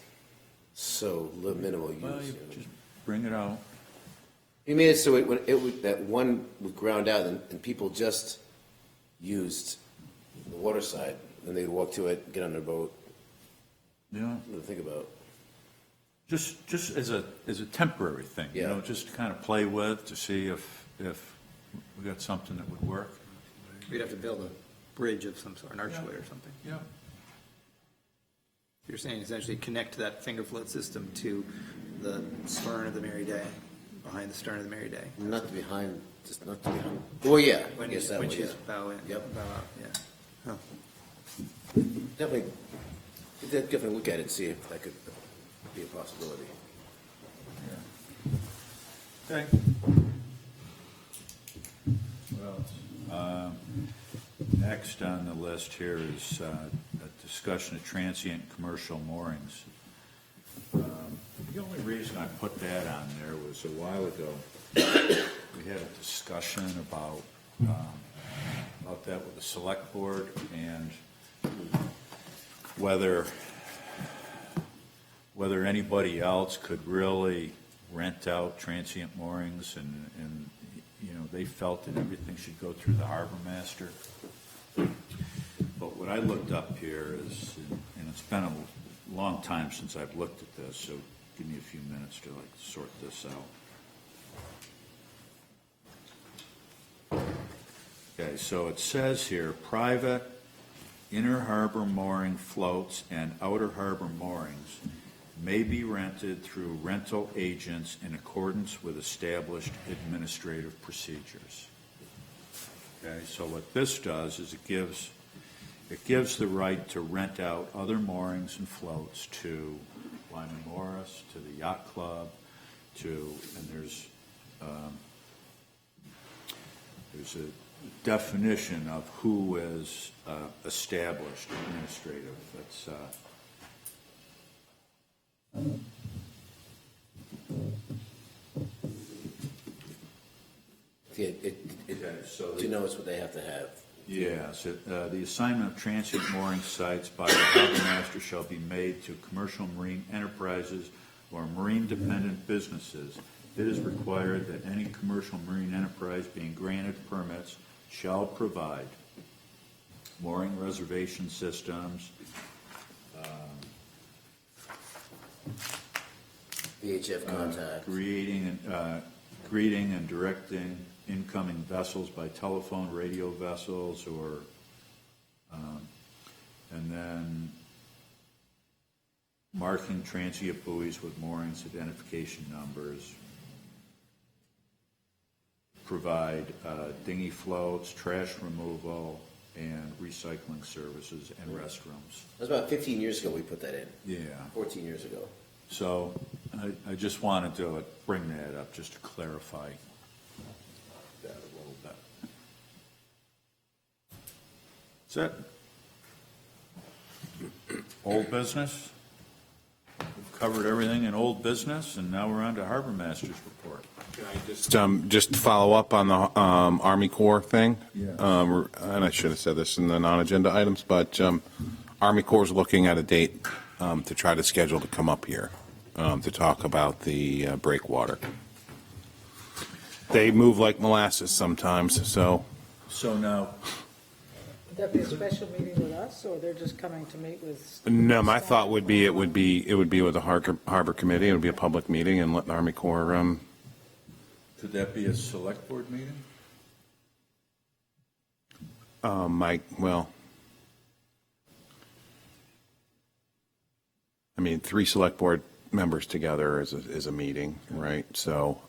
so minimal use. well, you just bring it out. He made it so that one was ground out and people just used the water side. Then they'd walk to it, get on their boat, Yeah, nothing to think about. just as a temporary thing, you Yeah. know, just to kind of play with to see if we got something that would work. We'd have to build a bridge of some sort, an archway or something. Yeah. You're saying essentially connect that finger float system to the stern of the Mary Day, behind the stern of the Mary Day. Not to behind, just not to behind. Well, yeah, I When guess that way, yeah. she's bow in, Yep. bow out, yeah. Huh. Definitely look at it and see if that could be a possibility. Okay. Well, next on the list here is a discussion of transient commercial moorings. The only reason I put that on there was a while ago, we had a discussion about that with the select board and whether anybody else could really rent out transient moorings, and you know, they felt that everything should go through the harbor master. But what I looked up here is, and it's been a long time since I've looked at this, so give me a few minutes to like sort this out. Okay, so it says here, private inner harbor mooring floats and outer harbor moorings may be rented through rental agents in accordance with established administrative procedures. Okay, so what this does is it gives the right to rent out other moorings and floats to Lyman Morris, to the Yacht Club, and there's a definition of who is established administrative. That's So to know it's what they have to have. Yes, the assignment of transient mooring sites by the harbor master shall be made to commercial marine enterprises or marine-dependent businesses. It is required that any commercial marine enterprise being granted permits shall provide mooring reservation systems, VHF contact. greeting and directing incoming vessels by telephone, radio vessels, or, and then marking transient buoys with moorings, identification numbers, provide dinghy floats, trash removal, and recycling services and restrooms. That was about 15 years ago we put that in. Yeah. 14 years ago. So I just wanted to bring that up, just to clarify that a little bit. That's it. Old business. We've covered everything in old business, and now we're on to Harbor Master's report. Just to follow up on the Army Corps thing. Yeah. And I should have said this in the non-agenda items, but Army Corps is looking at a date to try to schedule to come up here to talk about the breakwater. They move like molasses sometimes, so. So now, Would that be a special meeting with us, or they're just coming to meet with? No, my thought would be it would be with the Harbor Committee. It would be a public meeting and let the Army Corps. could that be a select board meeting? I mean, 3 select board members together is a meeting, right? So,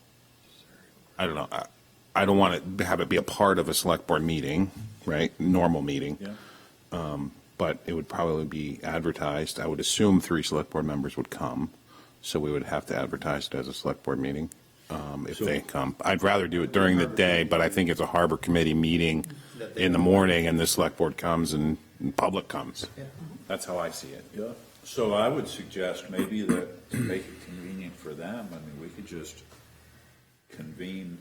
I don't know. I don't want to have it be a part of a select board meeting, right? Normal meeting. Yeah. But it would probably be advertised. I would assume 3 select board members would come, so we would have to advertise it as a select board meeting if they come. I'd rather do it during the day, but I think it's a Harbor Committee meeting in the morning, and the select board comes and public comes. That's how I see it. Yeah. So I would suggest maybe that to make it convenient for them, I mean, we could just convene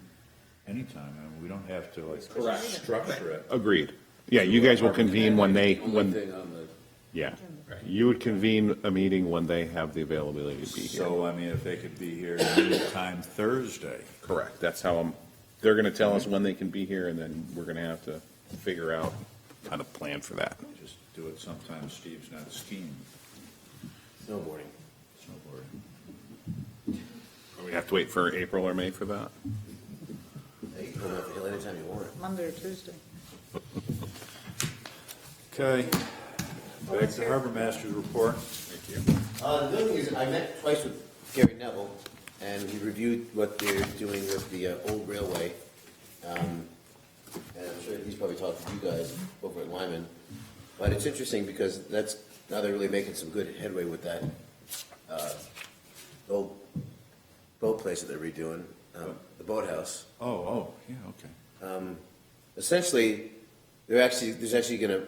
anytime, and we don't have to like structure it. Agreed. Yeah, you guys will convene when they, Only when, thing on the, yeah. You would convene a meeting when they have the availability to be here. So, I mean, if they could be here anytime Thursday. Correct. That's how they're going to tell us when they can be here, and then we're going to have to figure out how to plan for that. Just do it sometime Steve's not skiing, Snowboarding. snowboarding. We have to wait for April or May for that? Hey, you can come out the hill anytime you want. Monday or Tuesday. Okay, back to Harbor Master's report. Thank you. The other thing is, I met twice with Gary Neville, and he reviewed what they're doing with the old railway. And I'm sure he's probably talked to you guys over at Lyman. But it's interesting because now they're really making some good headway with that old boat place that they're redoing, the boathouse. Oh, yeah, okay. Essentially, there's actually going to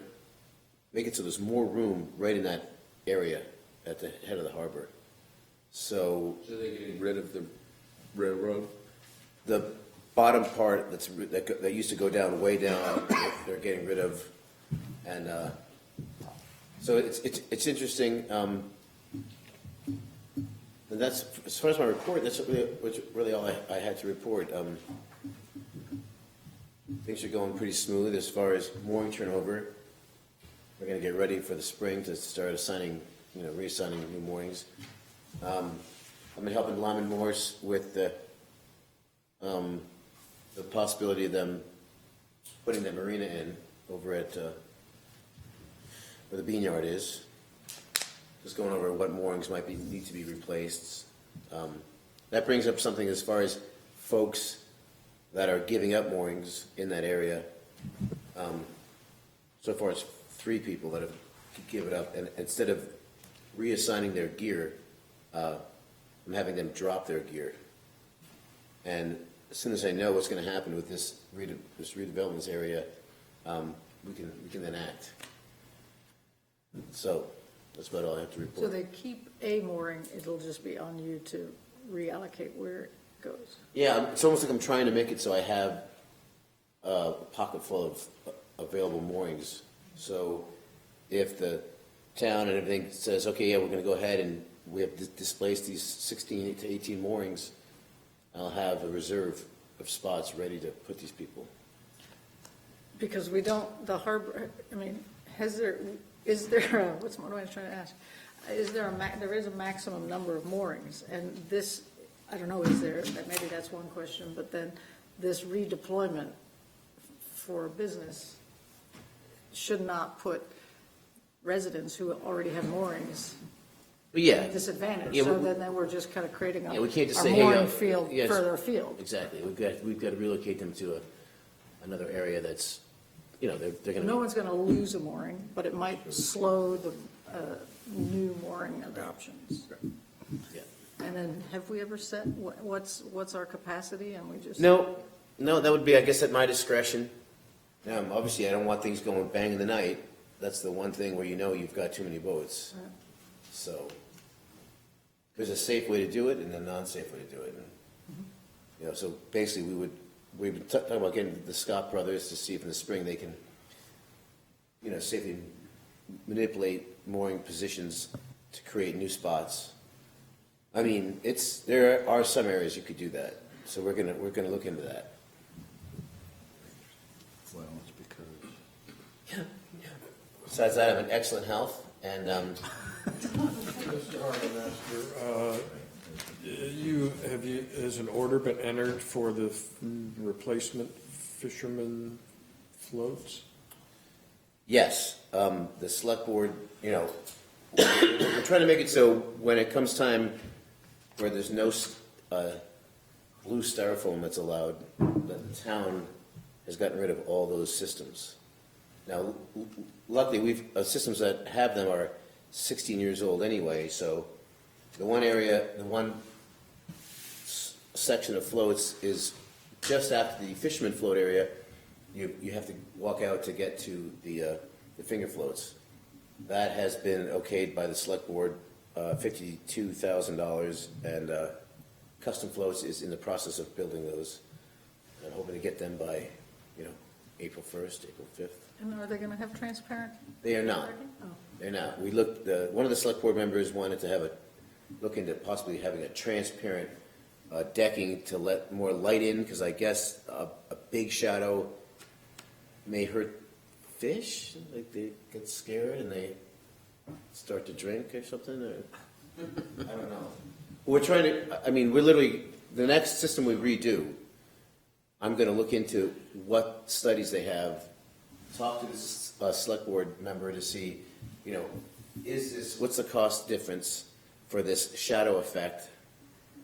make it so there's more room right in that area at the head of the harbor. So so they're getting rid of the railroad? the bottom part that used to go down way down, they're getting rid of, and so it's interesting. And that's, as far as my report, that's really all I had to report. Things are going pretty smooth as far as mooring turnover. We're going to get ready for the spring to start reassigning new moorings. I've been helping Lyman Morse with the possibility of them putting the marina in over at where the bean yard is. Just going over what moorings might need to be replaced. That brings up something as far as folks that are giving up moorings in that area. So far, it's 3 people that have given it up, and instead of reassigning their gear, I'm having them drop their gear. And as soon as I know what's going to happen with this redevelopment area, we can then act. So that's about all I have to report. So they keep a mooring, it'll just be on you to reallocate where it goes. Yeah, it's almost like I'm trying to make it so I have a pocket full of available moorings. So if the town and everything says, okay, yeah, we're going to go ahead and we have displaced these 16 to 18 moorings, I'll have a reserve of spots ready to put these people. Because we don't, the harbor, I mean, is there what am I trying to ask? There is a maximum number of moorings, and this, I don't know, maybe that's one question, but then this redeployment for business should not put residents who already have moorings Yeah. at a disadvantage. Yeah, So then we're just kind of creating Yeah, we can't just our say, hey, mooring field yes, further afield. Exactly. We've got to relocate them to another area that's, they're going to. No one's going to lose a mooring, but it might slow the new mooring adoptions. Yeah. And then, have we ever set, what's our capacity, and we just? No, that would be, I guess, at my discretion. Obviously, I don't want things going bang in the night. That's the one thing where you've got too many boats. Right. So there's a safe way to do it and a non-safe way to do it. And, so basically, we've been talking about getting the Scott brothers to see if in the spring they can, safely manipulate mooring positions to create new spots. I mean, there are some areas you could do that. So we're gonna look into that. Well, it's because. Besides that, I have an excellent health, and Mr. Harbor Master, has an order been entered for the replacement fisherman floats? yes, the select board, we're trying to make it so when it comes time where there's no blue styrofoam that's allowed, that the town has gotten rid of all those systems. Now, luckily, systems that have them are 16 years old anyway, so the one section of floats is just after the fisherman float area. You have to walk out to get to the finger floats. That has been okayed by the select board, $52,000, and Custom Floats is in the process of building those. I'm hoping to get them by, April 1st, April 5th. And are they going to have transparent? They are not. Oh. They're not. We looked, one of the select board members wanted to look into possibly having a transparent decking to let more light in, because I guess a big shadow may hurt fish, like they get scared and they start to drink or something, or, I don't know. We're trying to, we're literally, the next system we redo, I'm gonna look into what studies they have, talk to this select board member to see, what's the cost difference for this shadow effect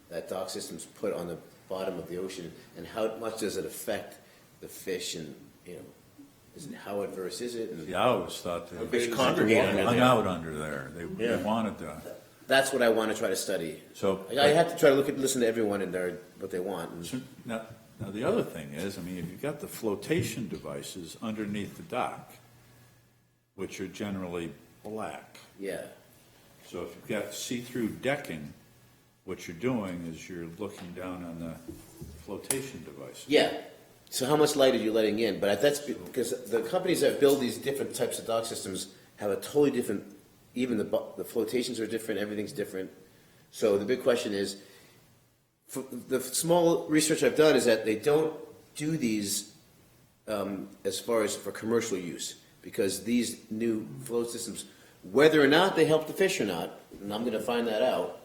that dock systems put on the bottom of the ocean, and how much does it affect the fish, and, how adverse is it? And Yeah, I always thought they Fish congregate under hung there. out under there. They wanted to. that's what I want to try to study. So I have to try to listen to everyone and what they want. And Now, the other thing is, if you've got the flotation devices underneath the dock, which are generally black. yeah, So if you've got see-through decking, what you're doing is you're looking down on the flotation device. yeah. So how much light are you letting in? But that's because the companies that build these different types of dock systems have a totally different. Even the flotations are different. Everything's different. So the big question is, the small research I've done is that they don't do these as far as for commercial use, because these new float systems, whether or not they help the fish or not, and I'm going to find that out,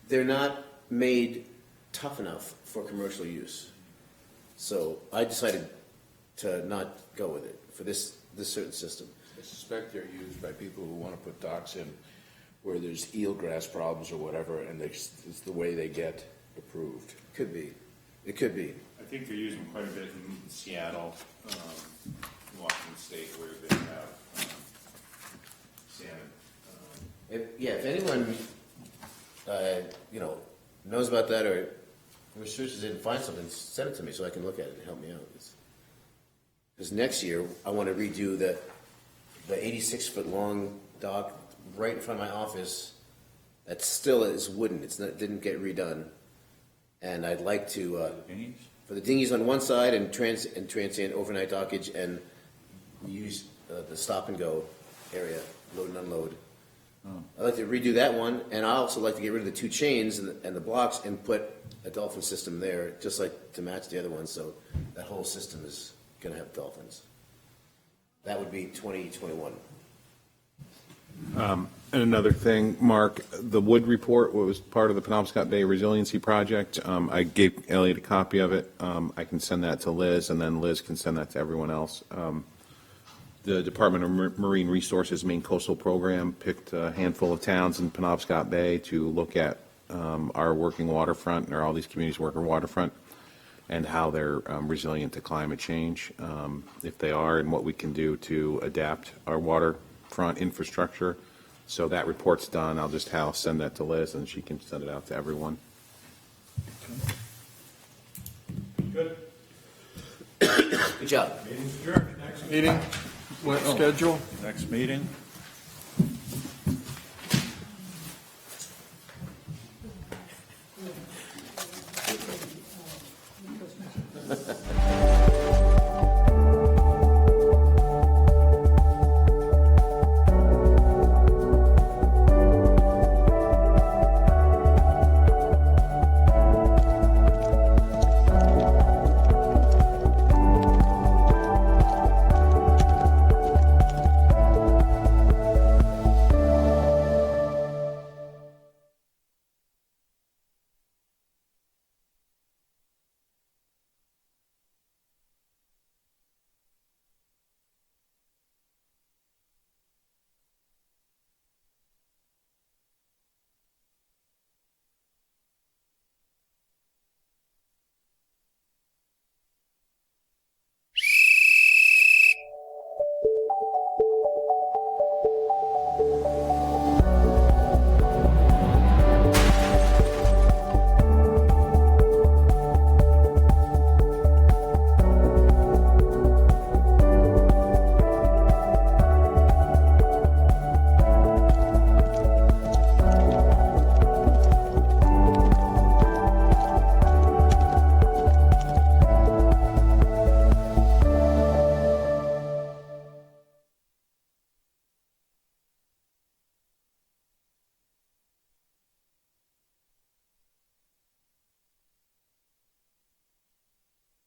they're not made tough enough for commercial use. So I decided to not go with it for this certain system. I suspect they're used by people who want to put docks in where there's eelgrass problems or whatever, and it's the way they get approved. Could be. It could be. I think they're using quite a bit in Seattle, Washington State, where they have salmon. If anyone, knows about that or researches it and finds something, send it to me so I can look at it and help me out. Because next year, I want to redo the 86-foot long dock right in front of my office that still is wooden. Didn't get redone. And I'd like to, for the dinghies on one side and transient overnight dockage, and use the stop and go area, load and unload. I'd like to redo that one, and I also like to get rid of the two chains and the blocks and put a dolphin system there, just like to match the other one, so that whole system is going to have dolphins. That would be 2021. And another thing, Mark, the Wood Report was part of the Penobscot Bay Resiliency Project. I gave Elliot a copy of it. I can send that to Liz, and then Liz can send that to everyone else. The Department of Marine Resources Maine Coastal Program picked a handful of towns in Penobscot Bay to look at our working waterfront, or all these communities working waterfront, and how they're resilient to climate change, if they are, and what we can do to adapt our waterfront infrastructure. So that report's done. I'll just send that to Liz, and she can send it out to everyone. Good. Good job. Meeting's adjourned. Meeting, what schedule? Next meeting,